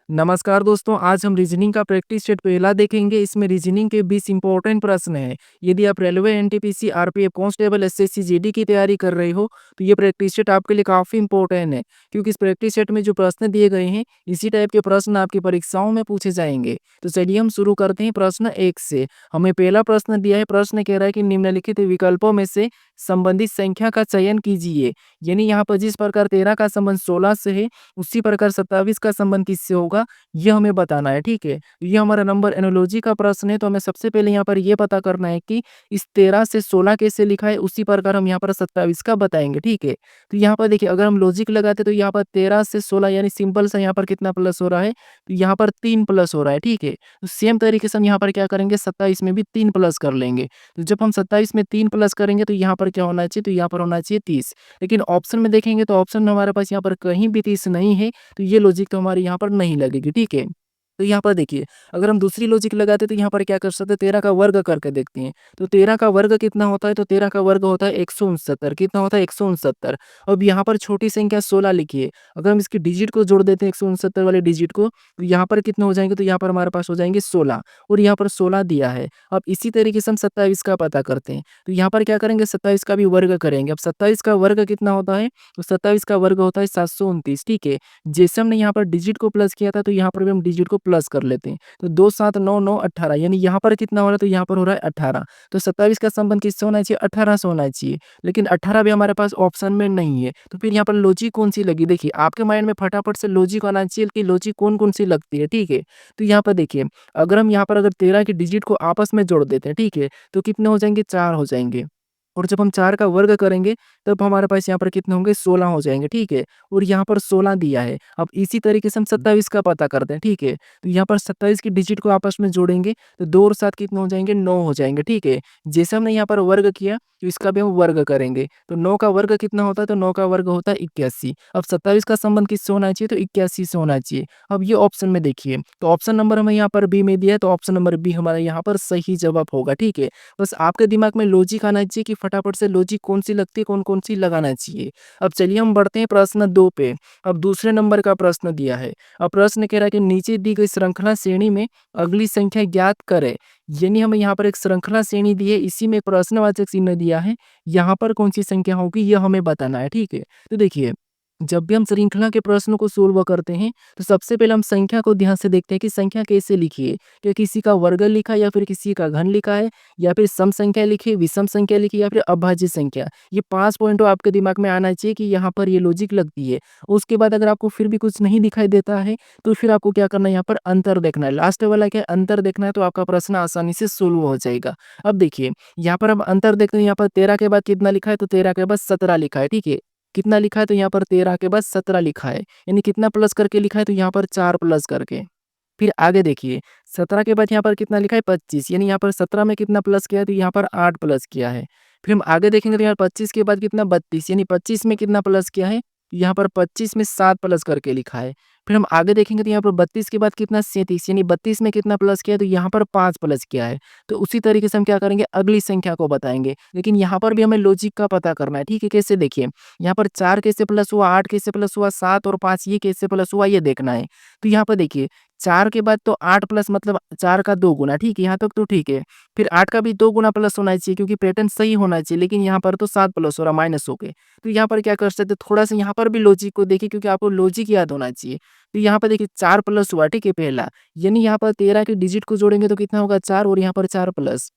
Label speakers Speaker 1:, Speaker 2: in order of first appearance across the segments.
Speaker 1: नमस्कार दोस्तों, आज हम रीजनिंग का प्रैक्टिस सेट पहला देखेंगे। इसमें रीजनिंग के 20 इंपॉर्टेंट प्रश्न हैं। यदि आप railway, NTPC, RPF, constable, SSC, GD की तैयारी कर रहे हो, तो ये प्रैक्टिस सेट आपके लिए काफ़ी इंपॉर्टेंट है, क्योंकि इस प्रैक्टिस सेट में जो प्रश्न दिए गए हैं, इसी टाइप के प्रश्न आपकी परीक्षाओं में पूछे जाएंगे। तो चलिए हम शुरू करते हैं प्रश्न 1 से। हमें पहला प्रश्न दिया है, प्रश्न कह रहा है कि निम्नलिखित विकल्पों में से संबंधित संख्या का चयन कीजिए। यानी यहाँ पर जिस प्रकार 13 का संबंध 16 से है, उसी प्रकार 27 का संबंध किससे होगा, ये हमें बताना है। ठीक है, तो ये हमारा नंबर एनालॉजी का प्रश्न है। तो हमें सबसे पहले यहाँ पर ये पता करना है कि इस 13 से 16 कैसे लिखा है, उसी प्रकार हम यहाँ पर 27 का बताएंगे। ठीक है, तो यहाँ पर देखिए, अगर हम लॉजिक लगाते तो यहाँ पर 13 से 16 यानी सिंपल सा यहाँ पर कितना प्लस हो रहा है, तो यहाँ पर 3 प्लस हो रहा है। ठीक है, तो सेम तरीके से हम यहाँ पर क्या करेंगे, 27 में भी 3 प्लस कर लेंगे। तो जब हम 27 में 3 प्लस करेंगे तो यहाँ पर क्या होना चाहिए, तो यहाँ पर होना चाहिए 30। लेकिन ऑप्शन में देखेंगे तो ऑप्शन में हमारे पास यहाँ पर कहीं भी 30 नहीं है, तो ये लॉजिक तो हमारी यहाँ पर नहीं लगेगी। ठीक है, तो यहाँ पर देखिए, अगर हम दूसरी लॉजिक लगाते तो यहाँ पर क्या कर सकते हैं, 13 का वर्ग करके देखते हैं। तो 13 का वर्ग कितना होता है, तो 13 का वर्ग होता है 169। कितना होता है, 169। अब यहाँ पर छोटी संख्या 16 लिखिए। अगर हम इसकी डिजिट को जोड़ देते हैं 169 वाले डिजिट को, तो यहाँ पर कितने हो जाएंगे, तो यहाँ पर हमारे पास हो जाएंगे 16, और यहाँ पर 16 दिया है। अब इसी तरीके से हम 27 का पता करते हैं। तो यहाँ पर क्या करेंगे, 27 का भी वर्ग करेंगे। अब 27 का वर्ग कितना होता है, तो 27 का वर्ग होता है 729। ठीक है, जैसे हमने यहाँ पर डिजिट को प्लस किया था, तो यहाँ पर भी हम डिजिट को प्लस कर लेते हैं। तो 2 7 9 9 18, यानी यहाँ पर कितना हो रहा है, तो यहाँ पर हो रहा है 18। तो 27 का संबंध किससे होना चाहिए, 18 से होना चाहिए। लेकिन 18 भी हमारे पास ऑप्शन में नहीं है, तो फिर यहाँ पर लॉजिक कौन सी लगी, देखिए आपके माइंड में फटाफट से लॉजिक आना चाहिए कि लॉजिक कौन कौन सी लगती है। ठीक है, तो यहाँ पर देखिए, अगर हम यहाँ पर अगर 13 की डिजिट को आपस में जोड़ देते हैं, ठीक है, तो कितने हो जाएंगे, 4 हो जाएंगे। और जब हम 4 का वर्ग करेंगे, तब हमारे पास यहाँ पर कितने होंगे, 16 हो जाएंगे। ठीक है, और यहाँ पर 16 दिया है। अब इसी तरीके से हम 27 का पता करते हैं। ठीक है, तो यहाँ पर 27 की डिजिट को आपस में जोड़ेंगे, तो 2 और 7 कितने हो जाएंगे, 9 हो जाएंगे। ठीक है, जैसे हमने यहाँ पर वर्ग किया, तो इसका भी हम वर्ग करेंगे। तो 9 का वर्ग कितना होता है, तो 9 का वर्ग होता है 81। अब 27 का संबंध किससे होना चाहिए, तो 81 से होना चाहिए। अब ये ऑप्शन में देखिए, तो ऑप्शन नंबर हमें यहाँ पर बी में दिया है, तो ऑप्शन नंबर बी हमारा यहाँ पर सही जवाब होगा। ठीक है, बस आपके दिमाग में लॉजिक आना चाहिए कि फटाफट से लॉजिक कौन सी लगती है, कौन कौन सी लगाना चाहिए। अब चलिए हम बढ़ते हैं प्रश्न 2 पे। अब दूसरे नंबर का प्रश्न दिया है। अब प्रश्न कह रहा है कि नीचे दी गई श्रृंखला श्रेणी में अगली संख्या ज्ञात करें। यानी हमें यहाँ पर एक श्रृंखला श्रेणी दी है, इसी में प्रश्नवाचक चिन्ह दिया है। यहाँ पर कौन सी संख्या होगी, यह हमें बताना है। ठीक है, तो देखिए, जब भी हम श्रृंखला के प्रश्नों को सोल्व करते हैं, तो सबसे पहले हम संख्या को ध्यान से देखते हैं कि संख्या कैसे लिखी है। क्या किसी का वर्ग लिखा है, या फिर किसी का घन लिखा है, या फिर सम संख्या लिखी, विषम संख्या लिखी, या फिर अभाज्य संख्या। ये 5 पॉइंट आपके दिमाग में आना चाहिए कि यहाँ पर ये लॉजिक लगती है। उसके बाद अगर आपको फिर भी कुछ नहीं दिखाई देता है, तो फिर आपको क्या करना है, यहाँ पर अंतर देखना है। लास्ट वाला क्या है, अंतर देखना है, तो आपका प्रश्न आसानी से सोल्व हो जाएगा। अब देखिए, यहाँ पर हम अंतर देखते हैं। यहाँ पर 13 के बाद कितना लिखा है, तो 13 के बाद 17 लिखा है। ठीक है, कितना लिखा है, तो यहाँ पर 13 के बाद 17 लिखा है। यानी कितना प्लस करके लिखा है, तो यहाँ पर 4 प्लस करके। फिर आगे देखिए, 17 के बाद यहाँ पर कितना लिखा है, 25, यानी यहाँ पर 17 में कितना प्लस किया है, तो यहाँ पर 8 प्लस किया है। फिर हम आगे देखेंगे तो यहाँ 25 के बाद कितना, 32, यानी 25 में कितना प्लस किया है, यहाँ पर 25 में 7 प्लस करके लिखा है। फिर हम आगे देखेंगे तो यहाँ पर 32 के बाद कितना, 37, यानी 32 में कितना प्लस किया है, तो यहाँ पर 5 प्लस किया है। तो उसी तरीके से हम क्या करेंगे, अगली संख्या को बताएंगे। लेकिन यहाँ पर भी हमें लॉजिक का पता करना है। ठीक है, कैसे देखिए, यहाँ पर 4 कैसे प्लस हुआ, 8 कैसे प्लस हुआ, 7 और 5 ये कैसे प्लस हुआ, ये देखना है। तो यहाँ पर देखिए, 4 के बाद तो 8 प्लस मतलब 4 का 2 गुना। ठीक है, यहाँ तक तो ठीक है। फिर 8 का भी 2 गुना प्लस होना चाहिए, क्योंकि पैटर्न सही होना चाहिए। लेकिन यहाँ पर तो 7 प्लस हो रहा, माइनस हो गए। तो यहाँ पर क्या कर सकते हैं, थोड़ा सा यहाँ पर भी लॉजिक को देखिए, क्योंकि आपको लॉजिक याद होना चाहिए। तो यहाँ पर देखिए, 4 प्लस हुआ। ठीक है, पहला, यानी यहाँ पर 13 के डिजिट को जोड़ेंगे तो कितना होगा, 4, और यहाँ पर 4 प्लस।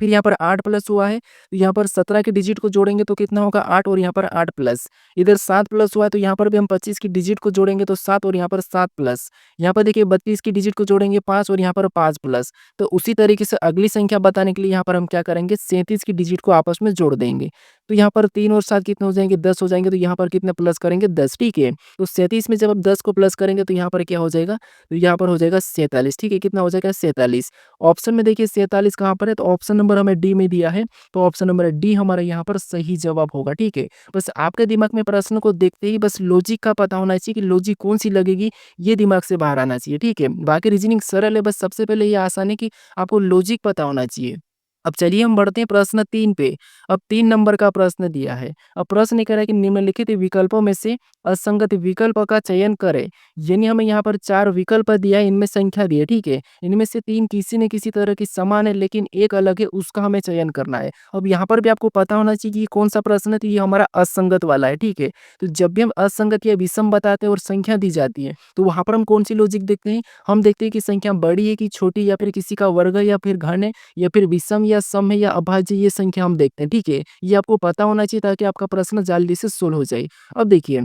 Speaker 1: फिर यहाँ पर 8 प्लस हुआ है, तो यहाँ पर 17 के डिजिट को जोड़ेंगे तो कितना होगा, 8, और यहाँ पर 8 प्लस। इधर 7 प्लस हुआ है, तो यहाँ पर भी हम 25 की डिजिट को जोड़ेंगे तो 7, और यहाँ पर 7 प्लस। यहाँ पर देखिए, 32 की डिजिट को जोड़ेंगे 5, और यहाँ पर 5 प्लस। तो उसी तरीके से अगली संख्या बताने के लिए यहाँ पर हम क्या करेंगे, 37 की डिजिट को आपस में जोड़ देंगे। तो यहाँ पर 3 और 7 कितने हो जाएंगे, 10 हो जाएंगे। तो यहाँ पर कितने प्लस करेंगे, 10। ठीक है, तो 37 में जब आप 10 को प्लस करेंगे, तो यहाँ पर क्या हो जाएगा, तो यहाँ पर हो जाएगा 47। ठीक है, कितना हो जाएगा, 47। ऑप्शन में देखिए 47 कहाँ पर है, तो ऑप्शन नंबर हमें डी में दिया है। तो ऑप्शन नंबर डी हमारा यहाँ पर सही जवाब होगा। ठीक है, बस आपके दिमाग में प्रश्न को देखते ही बस लॉजिक का पता होना चाहिए कि लॉजिक कौन सी लगेगी, ये दिमाग से बाहर आना चाहिए। ठीक है, बाकी रीजनिंग सरल है, बस सबसे पहले ये आसान है कि आपको लॉजिक पता होना चाहिए। अब चलिए हम बढ़ते हैं प्रश्न 3 पे। अब 3 नंबर का प्रश्न दिया है। अब प्रश्न ये कह रहा है कि निम्नलिखित विकल्पों में से असंगत विकल्प का चयन करें। यानी हमें यहाँ पर 4 विकल्प दिया है, इनमें संख्या दी है, ठीक है? इनमें से 3 किसी न किसी तरह की समान है, लेकिन एक अलग है, उसका हमें चयन करना है। अब यहाँ पर भी आपको पता होना चाहिए कि ये कौन-सा प्रश्न है, तो ये हमारा असंगत वाला है, ठीक है? तो जब भी हम असंगत या विषम बताते हैं और संख्या दी जाती है, तो वहाँ पर हम कौन-सी लॉजिक देखते हैं? हम देखते हैं कि संख्या बड़ी है कि छोटी, या फिर किसी का वर्ग है या फिर घन है, या फिर विषम या सम है या अभाज्य, ये संख्या हम देखते हैं, ठीक है? ये आपको पता होना चाहिए ताकि आपका प्रश्न जल्दी से सोल्व हो जाए। अब देखिए,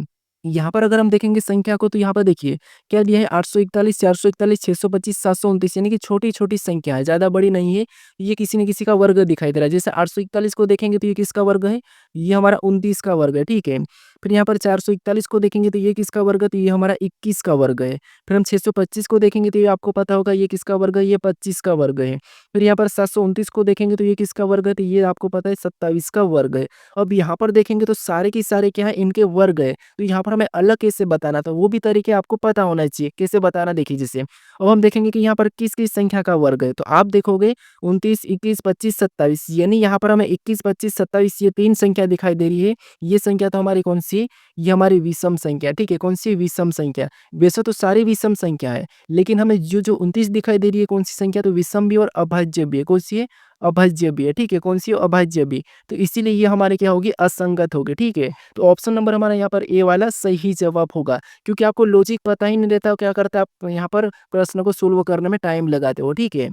Speaker 1: यहाँ पर अगर हम देखेंगे संख्या को, तो यहाँ पर देखिए क्या दिया है, 841, 441, 625, 729, यानी कि छोटी-छोटी संख्या है, ज़्यादा बड़ी नहीं है। ये किसी न किसी का वर्ग दिखाई दे रहा है। जैसे 841 को देखेंगे तो ये किसका वर्ग है? ये हमारा 29 का वर्ग है, ठीक है? फिर यहाँ पर 441 को देखेंगे तो ये किसका वर्ग है? तो ये हमारा 21 का वर्ग है। फिर हम 625 को देखेंगे तो ये आपको पता होगा ये किसका वर्ग है? ये 25 का वर्ग है। फिर यहाँ पर 729 को देखेंगे तो ये किसका वर्ग है? तो ये आपको पता है 27 का वर्ग है। अब यहाँ पर देखेंगे तो सारे के सारे क्या है? इनके वर्ग है। तो यहाँ पर हमें अलग कैसे बताना था, वो भी तरीके आपको पता होना चाहिए। कैसे बताना, देखिए जैसे अब हम देखेंगे कि यहाँ पर किस-किस संख्या का वर्ग है। तो आप देखोगे 29, 21, 25, 27, यानी यहाँ पर हमें 21, 25, 27 ये 3 संख्या दिखाई दे रही है। ये संख्या तो हमारी कौन-सी है? ये हमारी विषम संख्या, ठीक है? कौन-सी है? विषम संख्या। वैसे तो सारी विषम संख्या है, लेकिन हमें जो 29 दिखाई दे रही है, कौन-सी संख्या? तो विषम भी और अभाज्य भी है। कौन-सी है? अभाज्य भी है, ठीक है? कौन-सी है? अभाज्य भी। तो इसीलिए ये हमारे क्या होगी? असंगत होगी, ठीक है? तो ऑप्शन नंबर हमारा यहाँ पर ए वाला सही जवाब होगा, क्योंकि आपको लॉजिक पता ही नहीं रहता, क्या करते हैं आप यहाँ पर प्रश्न को सोल्व करने में टाइम लगाते हो, ठीक है?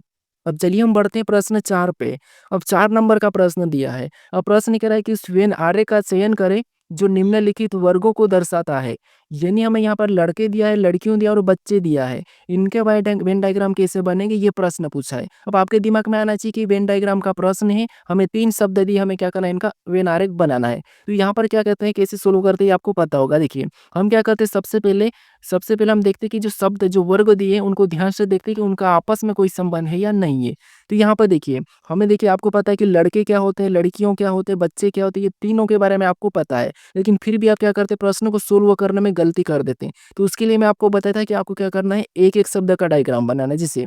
Speaker 1: अब चलिए हम बढ़ते हैं प्रश्न 4 पे। अब 4 नंबर का प्रश्न दिया है। अब प्रश्न कह रहा है कि उस वेन आरे का चयन करें जो निम्नलिखित वर्गों को दर्शाता है। यानी हमें यहाँ पर लड़के दिया है, लड़कियों दिया और बच्चे दिया है। इनके वेन डायग्राम कैसे बनेंगे, ये प्रश्न पूछा है। अब आपके दिमाग में आना चाहिए कि वेन डायग्राम का प्रश्न है, हमें 3 शब्द दिए, हमें क्या करना है, इनका वेन आरेख बनाना है। तो यहाँ पर क्या कहते हैं, कैसे सोल्व करते हैं, ये आपको पता होगा। देखिए, हम क्या करते हैं, सबसे पहले हम देखते हैं कि जो शब्द, जो वर्ग दिए हैं, उनको ध्यान से देखते हैं कि उनका आपस में कोई संबंध है या नहीं है। तो यहाँ पर देखिए, हमें देखिए आपको पता है कि लड़के क्या होते हैं, लड़कियों क्या होते हैं, बच्चे क्या होते हैं, ये तीनों के बारे में आपको पता है। लेकिन फिर भी आप क्या करते हैं, प्रश्न को सोल्व करने में गलती कर देते हैं। तो उसके लिए मैं आपको बताया था कि आपको क्या करना है, एक-एक शब्द का डायग्राम बनाना है। जैसे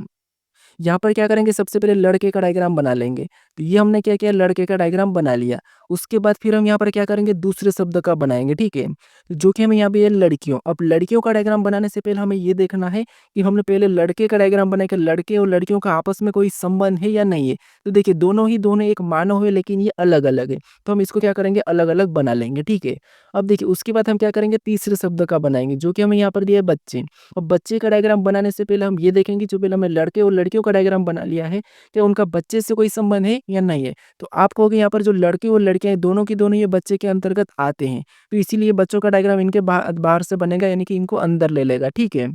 Speaker 1: यहाँ पर क्या करेंगे, सबसे पहले लड़के का डायग्राम बना लेंगे। तो ये हमने क्या किया, लड़के का डायग्राम बना लिया। उसके बाद फिर हम यहाँ पर क्या करेंगे, दूसरे शब्द का बनाएँगे, ठीक है? जो कि हमें यहाँ पे है लड़कियों। अब लड़कियों का डायग्राम बनाने से पहले हमें ये देखना है कि हमने पहले लड़के का डायग्राम बनाया कि लड़के और लड़कियों का आपस में कोई संबंध है या नहीं है। तो देखिए दोनों एक मानव है, लेकिन ये अलग-अलग है। तो हम इसको क्या करेंगे, अलग-अलग बना लेंगे, ठीक है? अब देखिए उसके बाद हम क्या करेंगे, तीसरे शब्द का बनाएँगे, जो कि हमें यहाँ पर दिया है बच्चे। और बच्चे का डायग्राम बनाने से पहले हम ये देखेंगे, जो पहले हमने लड़के और लड़कियों का डायग्राम बना लिया है, क्या उनका बच्चे से कोई संबंध है या नहीं है? तो आप कहोगे यहाँ पर जो लड़के और लड़कियाँ हैं, दोनों की दोनों ये बच्चे के अंतर्गत आते हैं। तो इसीलिए बच्चों का डायग्राम इनके बाहर से बनेगा, यानी कि इनको अंदर ले लेगा, ठीक है?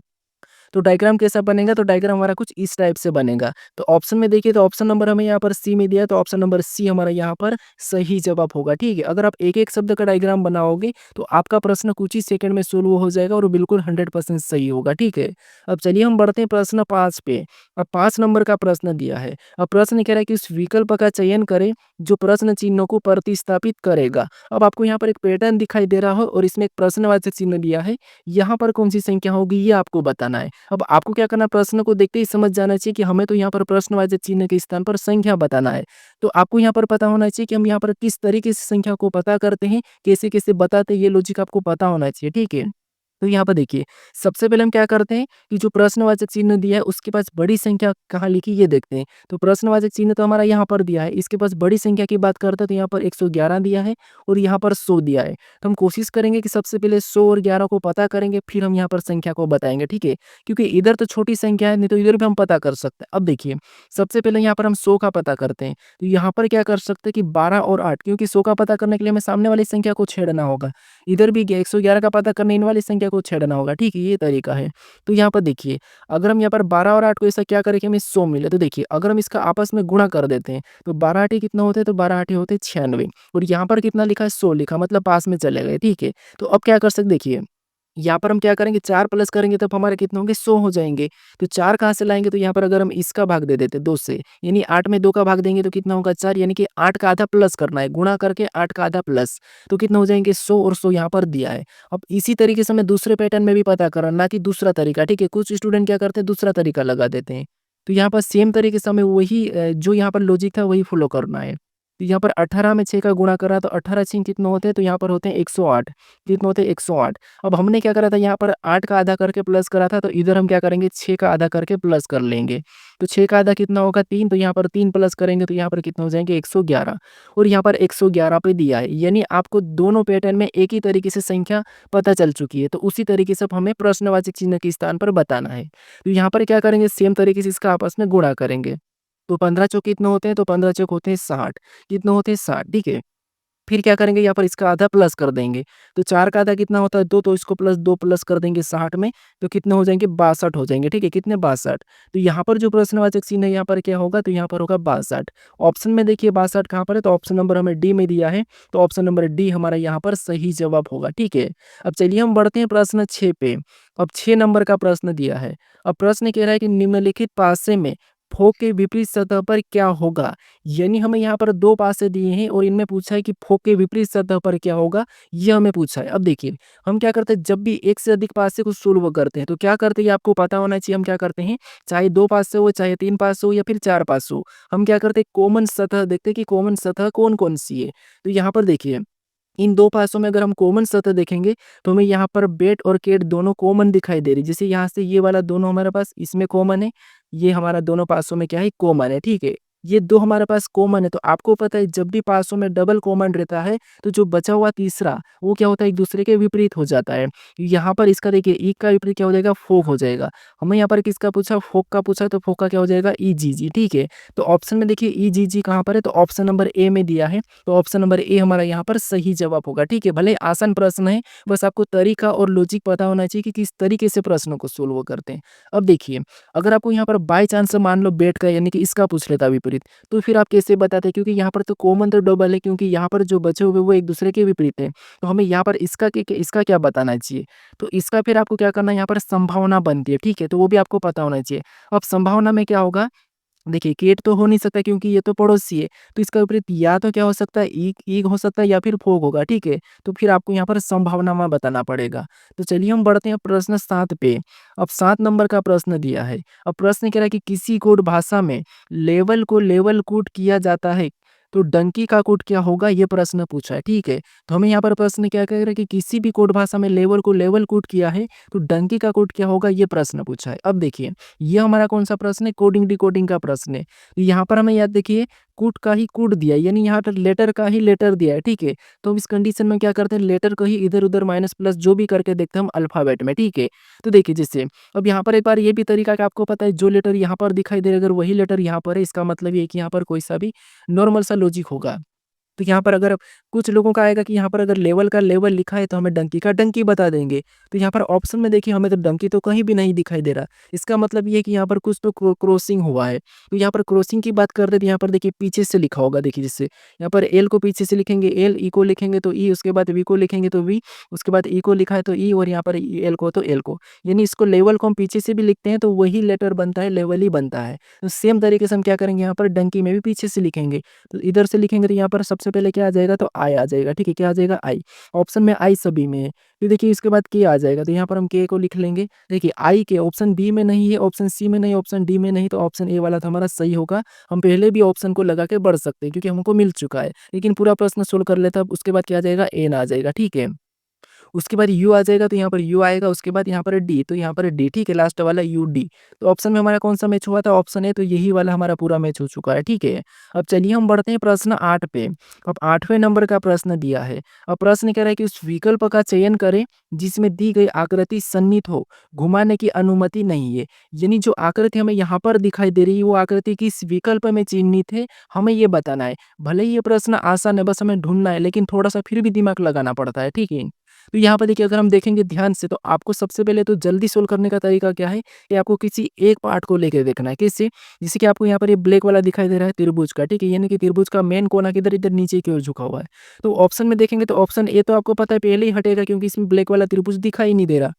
Speaker 1: तो डायग्राम कैसा बनेगा, तो डायग्राम हमारा कुछ इस टाइप से बनेगा। तो ऑप्शन में देखिए, तो ऑप्शन नंबर हमें यहाँ पर सी में दिया है, तो ऑप्शन नंबर सी हमारा यहाँ पर सही जवाब होगा, ठीक है? अगर आप एक-एक शब्द का डायग्राम बनाओगे, तो आपका प्रश्न कुछ ही सेकंड में सोल्व हो जाएगा और बिल्कुल 100% सही होगा, ठीक है? अब चलिए हम बढ़ते हैं प्रश्न 5 पे। अब 5 नंबर का प्रश्न दिया है। अब प्रश्न कह रहा है कि उस विकल्प का चयन करें जो प्रश्न चिन्हों को प्रतिस्थापित करेगा। अब आपको यहाँ पर एक पैटर्न दिखाई दे रहा हो और इसमें एक प्रश्नवाचक चिन्ह दिया है। यहाँ पर कौन-सी संख्या होगी, ये आपको बताना है। अब आपको क्या करना है, प्रश्न को देखते ही समझ जाना चाहिए कि हमें तो यहाँ पर प्रश्नवाचक चिन्ह के स्थान पर संख्या बताना है। तो आपको यहाँ पर पता होना चाहिए कि हम यहाँ पर किस तरीके से संख्या को पता करते हैं, कैसे-कैसे बताते हैं, ये लॉजिक आपको पता होना चाहिए, ठीक है? तो यहाँ पर देखिए, सबसे पहले हम क्या करते हैं कि जो प्रश्नवाचक चिन्ह दिया है, उसके पास बड़ी संख्या कहाँ लिखी, ये देखते हैं। तो प्रश्नवाचक चिन्ह तो हमारा यहाँ पर दिया है, इसके पास बड़ी संख्या की बात करते हैं, तो यहाँ पर 111 दिया है और यहाँ पर 100 दिया है। तो हम कोशिश करेंगे कि सबसे पहले 100 और 11 को पता करेंगे, फिर हम यहाँ पर संख्या को बताएँगे, ठीक है? क्योंकि इधर तो छोटी संख्या है, नहीं तो इधर भी हम पता कर सकते हैं। अब देखिए, सबसे पहले यहाँ पर हम 100 का पता करते हैं। तो यहाँ पर क्या कर सकते हैं कि 12 और 8, क्योंकि 100 का पता करने के लिए हमें सामने वाली संख्या को छेड़ना होगा। इधर भी 111 का पता करने इन वाली संख्या को छेड़ना होगा, ठीक है? ये तरीका है। तो यहाँ पर देखिए, अगर हम यहाँ पर 12 और 8 को ऐसा क्या करें कि हमें 100 मिले, तो देखिए अगर हम इसका आपस में गुणा कर देते हैं, तो 12 आठे कितना होते हैं, तो 12 आठे होते हैं 96 और यहाँ पर कितना लिखा है, 100 लिखा, मतलब पास में चले गए, ठीक है? तो अब क्या कर सकते, देखिए यहाँ पर हम क्या करेंगे, 4 प्लस करेंगे तब हमारे कितने होंगे, 100 हो जाएँगे। तो 4 कहाँ से लाएँगे, तो यहाँ पर अगर हम इसका भाग दे देते 2 से, यानी 8 में 2 का भाग देंगे तो कितना होगा, 4, यानी कि 8 का आधा प्लस करना है, गुणा करके 8 का आधा प्लस, तो कितना हो जाएँगे, 100 और 100 यहाँ पर दिया है। अब इसी तरीके से हमें दूसरे पैटर्न में भी पता करना, ना कि दूसरा तरीका, ठीक है? कुछ स्टूडेंट क्या करते हैं, दूसरा तरीका लगा देते हैं। तो यहाँ पर सेम तरीके से हमें वही जो यहाँ पर लॉजिक था वही फ़ॉलो करना है। तो यहाँ पर 18 में 6 का गुणा करा तो 18 छीं कितने होते हैं? तो यहाँ पर होते हैं 108। कितने होते हैं? 108। अब हमने क्या करा था यहाँ पर 8 का आधा करके प्लस करा था, तो इधर हम क्या करेंगे 6 का आधा करके प्लस कर लेंगे। तो 6 का आधा कितना होगा? 3, तो यहाँ पर 3 प्लस करेंगे तो यहाँ पर कितने हो जाएँगे? 111 और यहाँ पर 111 पे दिया है। यानी आपको दोनों पैटर्न में एक ही तरीके से संख्या पता चल चुकी है। तो उसी तरीके से अब हमें प्रश्नवाचक चिन्ह के स्थान पर बताना है। तो यहाँ पर क्या करेंगे सेम तरीके से इसका आपस में गुणा करेंगे। तो 15 चौक कितने होते हैं? तो 15 चौक होते हैं 60। कितने होते हैं? 60 ठीक है। फिर क्या करेंगे यहाँ पर इसका आधा प्लस कर देंगे। तो 4 का आधा कितना होता है? 2 तो इसको प्लस 2 प्लस कर देंगे 60 में तो कितने हो जाएँगे? 62 हो जाएँगे ठीक है। कितने? 62। तो यहाँ पर जो प्रश्नवाचक चिन्ह है यहाँ पर क्या होगा? तो यहाँ पर होगा 62। ऑप्शन में देखिए 62 कहाँ पर है? तो ऑप्शन नंबर हमें डी में दिया है। तो ऑप्शन नंबर डी हमारा यहाँ पर सही जवाब होगा ठीक है। अब चलिए हम बढ़ते हैं प्रश्न 6 पे। अब 6 नंबर का प्रश्न दिया है। अब प्रश्न कह रहा है कि निम्नलिखित पासे में भोग के विपरीत सतह पर क्या होगा? यानी हमें यहाँ पर 2 पासे दिए हैं और इनमें पूछा है कि भोग के विपरीत सतह पर क्या होगा? ये हमें पूछा है। अब देखिए, हम क्या करते हैं जब भी एक से अधिक पासे को सोल्व करते हैं तो क्या करते हैं ये आपको पता होना चाहिए हम क्या करते हैं, चाहे 2 पासे हो, चाहे 3 पासे हो या फिर 4 पासे हो, हम क्या करते हैं कॉमन सतह देखते हैं कि कॉमन सतह कौन-कौन सी है। तो यहाँ पर देखिए इन 2 पासों में अगर हम कॉमन सतह देखेंगे, तो हमें यहाँ पर बेट और केट दोनों कॉमन दिखाई दे रही है। जैसे यहाँ से ये वाला दोनों हमारे पास इसमें कॉमन है, ये हमारा दोनों पासों में क्या है कॉमन है, ठीक है? ये 2 हमारे पास कॉमन है, तो आपको पता है जब भी पासों में डबल कॉमन रहता है, तो जो बचा हुआ तीसरा, वो क्या होता है एक-दूसरे के विपरीत हो जाता है। यहाँ पर इसका देखिए ईग का विपरीत क्या हो जाएगा? फोग हो जाएगा। हमें यहाँ पर किसका पूछा? फोग का पूछा, तो फोग का क्या हो जाएगा? ईजीजी, ठीक है? तो ऑप्शन में देखिए ईजीजी कहाँ पर है? तो ऑप्शन नंबर ए में दिया है। तो ऑप्शन नंबर ए हमारा यहाँ पर सही जवाब होगा, ठीक है? भले आसान प्रश्न है, बस आपको तरीका और लॉजिक पता होना चाहिए कि किस तरीके से प्रश्नों को सोल्व करते हैं। अब देखिए, अगर आपको यहाँ पर बाय चांस मान लो बेट का यानी कि इसका पूछ लेता विपरीत, तो फिर आप कैसे बताते? क्योंकि यहाँ पर तो कॉमन तो डबल है क्योंकि यहाँ पर जो बचे हुए वो एक-दूसरे के विपरीत है। तो हमें यहाँ पर इसका क्या बताना चाहिए? तो इसका फिर आपको क्या करना है यहाँ पर संभावना बनती है, ठीक है? तो वो भी आपको पता होना चाहिए। अब संभावना में क्या होगा? देखिए, केट तो हो नहीं सकता क्योंकि ये तो पड़ोसी है, तो इसका विपरीत या तो क्या हो सकता है ईग ईग हो सकता है या फिर फोग होगा, ठीक है? तो फिर आपको यहाँ पर संभावनामा बताना पड़ेगा। तो चलिए हम बढ़ते हैं प्रश्न 7 पे। अब 7 नंबर का प्रश्न दिया है। अब प्रश्न कह रहा है कि किसी कोड भाषा में लेवल को लेवल कूट किया जाता है, तो डंकी का कोड क्या होगा? ये प्रश्न पूछा है, ठीक है? तो हमें यहाँ पर प्रश्न क्या कह रहा है कि किसी भी कोड भाषा में लेवल को लेवल कूट किया है, तो डंकी का कोड क्या होगा? ये प्रश्न पूछा है। अब देखिए ये हमारा कौन-सा प्रश्न है? कोडिंग डिकोडिंग का प्रश्न है। तो यहाँ पर हमें याद देखिए कूट का ही कूट दिया है, यानी यहाँ पर लेटर का ही लेटर दिया है, ठीक है? तो हम इस कंडीशन में क्या करते हैं लेटर को ही इधर-उधर माइनस प्लस जो भी करके देखते हैं हम अल्फ़ाबेट में, ठीक है? तो देखिए जैसे अब यहाँ पर एक बार ये भी तरीका कि आपको पता है जो लेटर यहाँ पर दिखाई दे रहा है अगर वही लेटर यहाँ पर है इसका मतलब ये है कि यहाँ पर कोई सा भी नॉर्मल सा लॉजिक होगा। तो यहाँ पर अगर कुछ लोगों का आएगा कि यहाँ पर अगर लेवल का लेवल लिखा है तो हमें डंकी का डंकी बता देंगे। तो यहाँ पर ऑप्शन में देखिए हमें तो डंकी तो कहीं भी नहीं दिखाई दे रहा। इसका मतलब ये है कि यहाँ पर कुछ तो क्रॉसिंग हुआ है। तो यहाँ पर क्रॉसिंग की बात करते हैं तो यहाँ पर देखिए पीछे से लिखा होगा देखिए जैसे यहाँ पर एल को पीछे से लिखेंगे एल, ई को लिखेंगे तो ई, उसके बाद वी को लिखेंगे तो वी, उसके बाद ई को लिखा है तो ई और यहाँ पर एल को तो एल को। यानी इसको लेवल को हम पीछे से भी लिखते हैं तो वही लेटर बनता है, लेवल ही बनता है। तो सेम तरीके से हम क्या करेंगे यहाँ पर डंकी में भी पीछे से लिखेंगे। तो इधर से लिखेंगे तो यहाँ पर सबसे पहले क्या आ जाएगा? तो आई आ जाएगा, ठीक है? क्या आ जाएगा? आई। ऑप्शन में आई सभी में है। फिर देखिए इसके बाद के आ जाएगा तो यहाँ पर हम के को लिख लेंगे। देखिए आई के ऑप्शन बी में नहीं है, ऑप्शन सी में नहीं, ऑप्शन डी में नहीं, तो ऑप्शन ए वाला तो हमारा सही होगा। हम पहले भी ऑप्शन को लगा के बढ़ सकते हैं क्योंकि हमको मिल चुका है। लेकिन पूरा प्रश्न सोल्व कर लेता उसके बाद क्या आ जाएगा? एन आ जाएगा, ठीक है? उसके बाद यू आ जाएगा तो यहाँ पर यू आएगा, उसके बाद यहाँ पर डी, तो यहाँ पर डी, ठीक है? लास्ट वाला यूडी। तो ऑप्शन में हमारा कौन-सा मैच हुआ था? ऑप्शन ए, तो यही वाला हमारा पूरा मैच हो चुका है, ठीक है? अब चलिए हम बढ़ते हैं प्रश्न 8 पे। अब 8वें नंबर का प्रश्न दिया है। अब प्रश्न कह रहा है कि उस विकल्प का चयन करें जिसमें दी गई आकृति सन्निहित हो, घुमाने की अनुमति नहीं है। यानी जो आकृति हमें यहाँ पर दिखाई दे रही है वो आकृति किस विकल्प में चिह्नित है, हमें ये बताना है। भले ही ये प्रश्न आसान है, बस हमें ढूँढना है लेकिन थोड़ा-सा फिर भी दिमाग लगाना पड़ता है, ठीक है? तो यहाँ पर देखिए अगर हम देखेंगे ध्यान से तो आपको सबसे पहले तो जल्दी सोल्व करने का तरीका क्या है कि आपको किसी एक पार्ट को लेके देखना है। किससे? जैसे कि आपको यहाँ पर ये ब्लैक वाला दिखाई दे रहा है त्रिभुज का, ठीक है? यानी कि त्रिभुज का मेन कोना किधर इधर नीचे की ओर झुका हुआ है। तो ऑप्शन में देखेंगे तो ऑप्शन ए तो आपको पता है पहले ही हटेगा क्योंकि इसमें ब्लैक वाला त्रिभुज दिखाई नहीं दे रहा।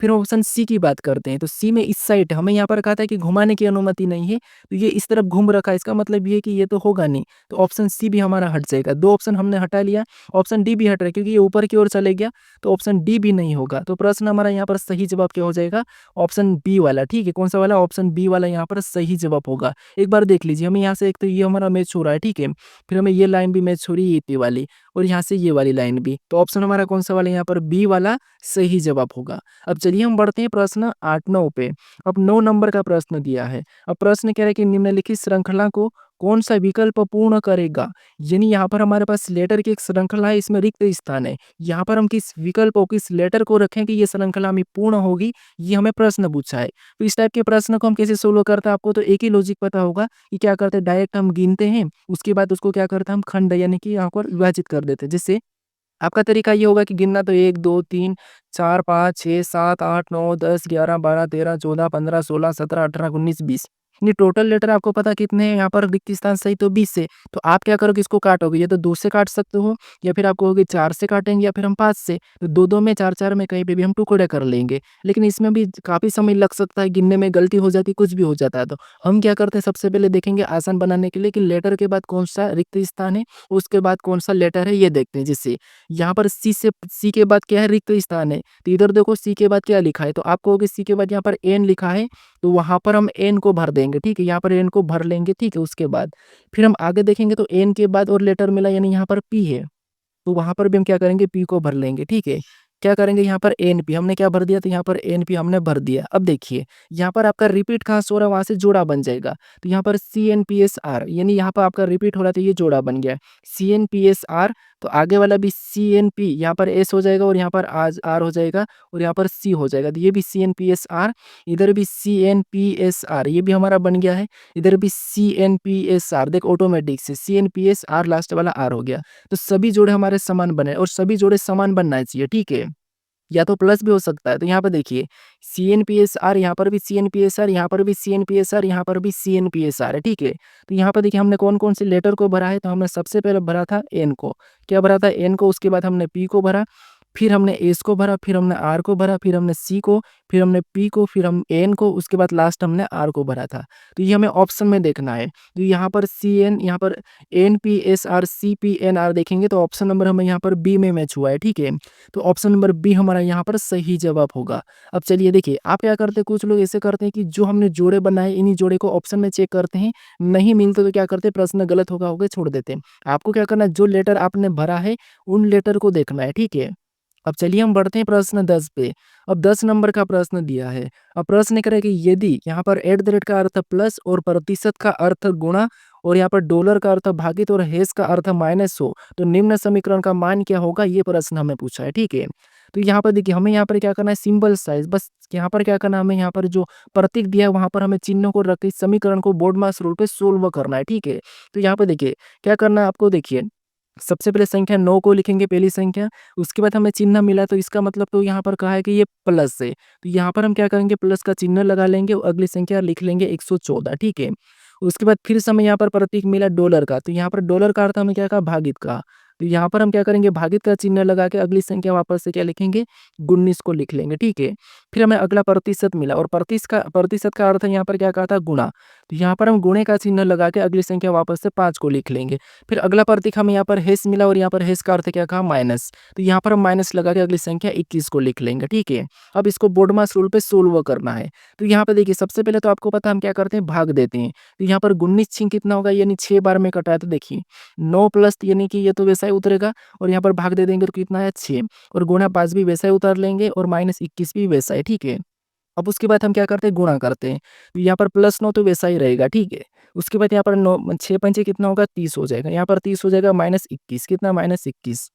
Speaker 1: फिर ऑप्शन सी की बात करते हैं, तो सी में इस साइड हमें यहाँ पर कहा था कि घुमाने की अनुमति नहीं है, तो ये इस तरफ घूम रखा है, इसका मतलब ये है कि ये तो होगा नहीं, तो ऑप्शन सी भी हमारा हट जाएगा। 2 ऑप्शन हमने हटा लिया, ऑप्शन डी भी हट रहा है क्योंकि ये ऊपर की ओर चले गया, तो ऑप्शन डी भी नहीं होगा। तो प्रश्न हमारा यहाँ पर सही जवाब क्या हो जाएगा? ऑप्शन बी वाला, ठीक है? कौन-सा वाला? ऑप्शन बी वाला यहाँ पर सही जवाब होगा। एक बार देख लीजिए, हमें यहाँ से एक तो ये हमारा मैच हो रहा है, ठीक है? फिर हमें ये लाइन भी मैच हो रही है, ये वाली, और यहाँ से ये वाली लाइन भी। तो ऑप्शन हमारा कौन-सा वाला यहाँ पर बी वाला सही जवाब होगा। अब चलिए हम बढ़ते हैं प्रश्न 8-9 पे। अब 9 नंबर का प्रश्न दिया है। अब प्रश्न कह रहा है कि निम्नलिखित श्रृंखला को कौन-सा विकल्प पूर्ण करेगा? यानी यहाँ पर हमारे पास लेटर की एक श्रृंखला है, इसमें रिक्त स्थान है। यहाँ पर हम किस विकल्प और किस लेटर को रखें कि ये श्रृंखला में पूर्ण होगी, ये हमें प्रश्न पूछा है। तो इस टाइप के प्रश्न को हम कैसे सोल्व करते हैं, आपको तो एक ही लॉजिक पता होगा कि क्या करते हैं, डायरेक्ट हम गिनते हैं, उसके बाद उसको क्या करते हैं, हम खंड यानी कि यहाँ पर विभाजित कर देते हैं। जिससे आपका तरीका ये होगा कि गिनना तो 1, 2, 3, 4, 5, 6, 7, 8, 9, 10, 11, 12, 13, 14, 15, 16, 17, 18, 19, 20। ये टोटल लेटर आपको पता कितने हैं यहाँ पर रिक्त स्थान सही, तो 20 से। तो आप क्या करोगे, इसको काटोगे, या तो 2 से काट सकते हो, या फिर आप कहोगे 4 से काटेंगे, या फिर हम 5 से। तो 2-2 में, 4-4 में कहीं पे भी हम टुकड़े कर लेंगे। लेकिन इसमें भी काफ़ी समय लग सकता है, गिनने में गलती हो जाती है, कुछ भी हो जाता है। तो हम क्या करते हैं, सबसे पहले देखेंगे आसान बनाने के लिए कि लेटर के बाद कौन-सा रिक्त स्थान है, उसके बाद कौन-सा लेटर है, ये देखते हैं। जिससे यहाँ पर सी के बाद क्या है, रिक्त स्थान है। तो इधर देखो सी के बाद क्या लिखा है, तो आप कहोगे सी के बाद यहाँ पर एन लिखा है, तो वहाँ पर हम एन को भर देंगे, ठीक है? यहाँ पर एन को भर लेंगे, ठीक है? उसके बाद फिर हम आगे देखेंगे तो एन के बाद और लेटर मिला, यानी यहाँ पर पी है, तो वहाँ पर भी हम क्या करेंगे, पी को भर लेंगे, ठीक है? क्या करेंगे, यहाँ पर एनपी हमने क्या भर दिया, तो यहाँ पर एनपी हमने भर दिया। अब देखिए, यहाँ पर आपका रिपीट कहाँ से हो रहा है, वहाँ से जोड़ा बन जाएगा। तो यहाँ पर CNPSR, यानी यहाँ पर आपका रिपीट हो रहा है, तो ये जोड़ा बन गया। CNPSR, तो आगे वाला भी CNP, यहाँ पर एस हो जाएगा और यहाँ पर आज आर हो जाएगा, और यहाँ पर सी हो जाएगा। तो ये भी CNPSR, इधर भी CNPSR, ये भी हमारा बन गया है। इधर भी CNPSR, देख ऑटोमेटिक से CNPSR लास्ट वाला आर हो गया। तो सभी जोड़े हमारे समान बने, और सभी जोड़े समान बनना चाहिए, ठीक है? या तो प्लस भी हो सकता है। तो यहाँ पे देखिए, CNPSR, यहाँ पर भी CNPSR, यहाँ पर भी CNPSR, यहाँ पर भी CNPSR है, ठीक है? तो यहाँ पे देखिए हमने कौन-कौन से लेटर को भरा है, तो हमने सबसे पहले भरा था एन को। क्या भरा था? एन को। उसके बाद हमने पी को भरा, फिर हमने एस को भरा, फिर हमने आर को भरा, फिर हमने सी को, फिर हमने पी को, फिर हम एन को, उसके बाद लास्ट हमने आर को भरा था। तो ये हमें ऑप्शन में देखना है। तो यहाँ पर CN, यहाँ पर NPSR, CPNR देखेंगे तो ऑप्शन नंबर हमें यहाँ पर बी में मैच हुआ है, ठीक है? तो ऑप्शन नंबर बी हमारा यहाँ पर सही जवाब होगा। अब चलिए देखिए, आप क्या करते हैं, कुछ लोग ऐसे करते हैं कि जो हमने जोड़े बनाए, इन्हीं जोड़े को ऑप्शन में चेक करते हैं, नहीं मिलते तो क्या करते हैं, प्रश्न गलत होगा छोड़ देते हैं। आपको क्या करना है, जो लेटर आपने भरा है, उन लेटर को देखना है, ठीक है? अब चलिए हम बढ़ते हैं प्रश्न 10 पे। अब 10 नंबर का प्रश्न दिया है। अब प्रश्न कह रहा है कि यदि यहाँ पर एट द रेट का अर्थ प्लस और प्रतिशत का अर्थ गुणा और यहाँ पर डॉलर का अर्थ भागित और हैश का अर्थ माइनस हो, तो निम्न समीकरण का मान क्या होगा, ये प्रश्न हमें पूछा है, ठीक है? तो यहाँ पर देखिए, हमें यहाँ पर क्या करना है, सिंबल साइज, बस यहाँ पर क्या करना है, हमें यहाँ पर जो प्रतीक दिया है वहाँ पर हमें चिन्हों को रख के इस समीकरण को बोर्ड मास रूल पे सोल्व करना है, ठीक है? तो यहाँ पे देखिए क्या करना है आपको, देखिए सबसे पहले संख्या 9 को लिखेंगे, पहली संख्या, उसके बाद हमें चिन्ह मिला, तो इसका मतलब तो यहाँ पर कहा है कि ये प्लस है, तो यहाँ पर हम क्या करेंगे, प्लस का चिन्ह लगा लेंगे और अगली संख्या लिख लेंगे 114, ठीक है? उसके बाद फिर से हमें यहाँ पर प्रतीक मिला डॉलर का, तो यहाँ पर डॉलर का अर्थ हमें क्या कहा, भागित का, तो यहाँ पर हम क्या करेंगे, भागित का चिन्ह लगा के अगली संख्या वापस से क्या लिखेंगे, 19 को लिख लेंगे, ठीक है? फिर हमें अगला प्रतिशत मिला, और प्रतिशत का अर्थ यहाँ पर क्या कहा था, गुणा, तो यहाँ पर हम गुणे का चिन्ह लगा के अगली संख्या वापस से 5 को लिख लेंगे। फिर अगला प्रतीक हमें यहाँ पर हैश मिला, और यहाँ पर हैश का अर्थ क्या कहा, माइनस, तो यहाँ पर हम माइनस लगा के अगली संख्या 21 को लिख लेंगे, ठीक है? अब इसको बोर्ड मास रूल पे सोल्व करना है। तो यहाँ पे देखिए, सबसे पहले तो आपको पता है हम क्या करते हैं, भाग देते हैं। तो यहाँ पर 19 छिंग कितना होगा, यानी 6 बार में कटा है, तो देखिए 9 प्लस, यानी कि ये तो वैसा ही उतरेगा, और यहाँ पर भाग दे देंगे तो कितना है, 6, और गुणा 5 भी वैसा ही उतार लेंगे, और माइनस 21 भी वैसा है, ठीक है? अब उसके बाद हम क्या करते हैं, गुणा करते हैं, तो यहाँ पर प्लस 9 तो वैसा ही रहेगा, ठीक है? उसके बाद यहाँ पर 9 6 पंचे कितना होगा, 30 हो जाएगा, यहाँ पर 30 हो जाएगा, माइनस 21 कितना, माइनस 21।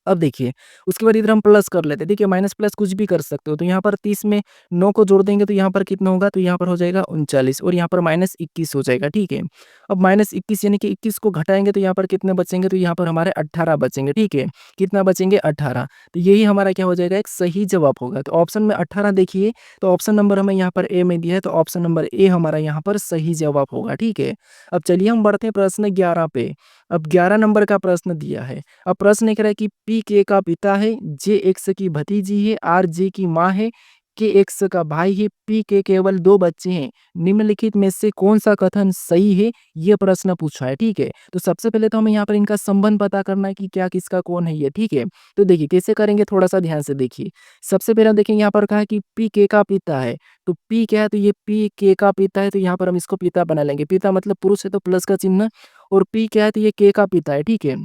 Speaker 1: अब देखिए, उसके बाद इधर हम प्लस कर लेते हैं, ठीक है? माइनस प्लस कुछ भी कर सकते हो, तो यहाँ पर 30 में 9 को जोड़ देंगे तो यहाँ पर कितना होगा, तो यहाँ पर हो जाएगा 39, और यहाँ पर माइनस 21 हो जाएगा, ठीक है? अब माइनस 21 यानी कि 21 को घटाएंगे तो यहाँ पर कितने बचेंगे, तो यहाँ पर हमारे 18 बचेंगे, ठीक है? कितना बचेंगे, 18, तो यही हमारा क्या हो जाएगा, एक सही जवाब होगा। तो ऑप्शन में 18 देखिए, तो ऑप्शन नंबर हमें यहाँ पर ए में दिया है, तो ऑप्शन नंबर ए हमारा यहाँ पर सही जवाब होगा, ठीक है? अब चलिए हम बढ़ते हैं प्रश्न 11 पे। अब 11 नंबर का प्रश्न दिया है। अब प्रश्न कह रहा है कि पी के का पिता है, जे एक्स की भतीजी है, आर जे की माँ है, के एक्स का भाई है, पी के केवल 2 बच्चे हैं। निम्नलिखित में से कौन-सा कथन सही है? ये प्रश्न पूछा है, ठीक है? तो सबसे पहले तो हमें यहाँ पर इनका संबंध पता करना है कि क्या किसका कौन है ये, ठीक है? तो देखिए कैसे करेंगे थोड़ा-सा ध्यान से देखिए। सबसे पहले हम देखेंगे यहाँ पर कहा है कि पी के का पिता है, तो पी क्या है? तो ये पी के का पिता है, तो यहाँ पर हम इसको पिता बना लेंगे। पिता मतलब पुरुष है तो प्लस का चिन्ह और पी क्या है? तो ये के का पिता है, ठीक है?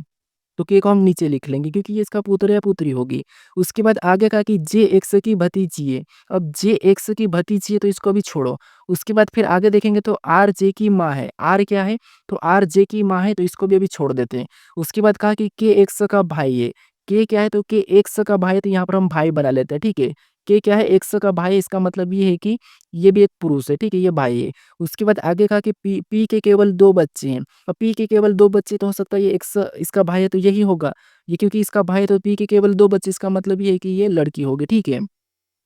Speaker 1: तो के को हम नीचे लिख लेंगे क्योंकि ये इसका पुत्र या पुत्री होगी। उसके बाद आगे कहा कि जे एक्स की भतीजी है। अब जे एक्स की भतीजी है तो इसको भी छोड़ो। उसके बाद फिर आगे देखेंगे तो आर जे की माँ है। आर क्या है? तो आर जे की माँ है तो इसको भी अभी छोड़ देते हैं। उसके बाद कहा कि के एक्स का भाई है। के क्या है? तो के एक्स का भाई है तो यहाँ पर हम भाई बना लेते हैं, ठीक है? के क्या है? एक्स का भाई है, इसका मतलब ये है कि ये भी एक पुरुष है, ठीक है? ये भाई है। उसके बाद आगे कहा कि पी के केवल 2 बच्चे हैं। अब पी के केवल 2 बच्चे तो हो सकता है ये एक्स इसका भाई है तो यही होगा। ये क्योंकि इसका भाई है तो पी के केवल 2 बच्चे इसका मतलब ये है कि ये लड़की होगी, ठीक है?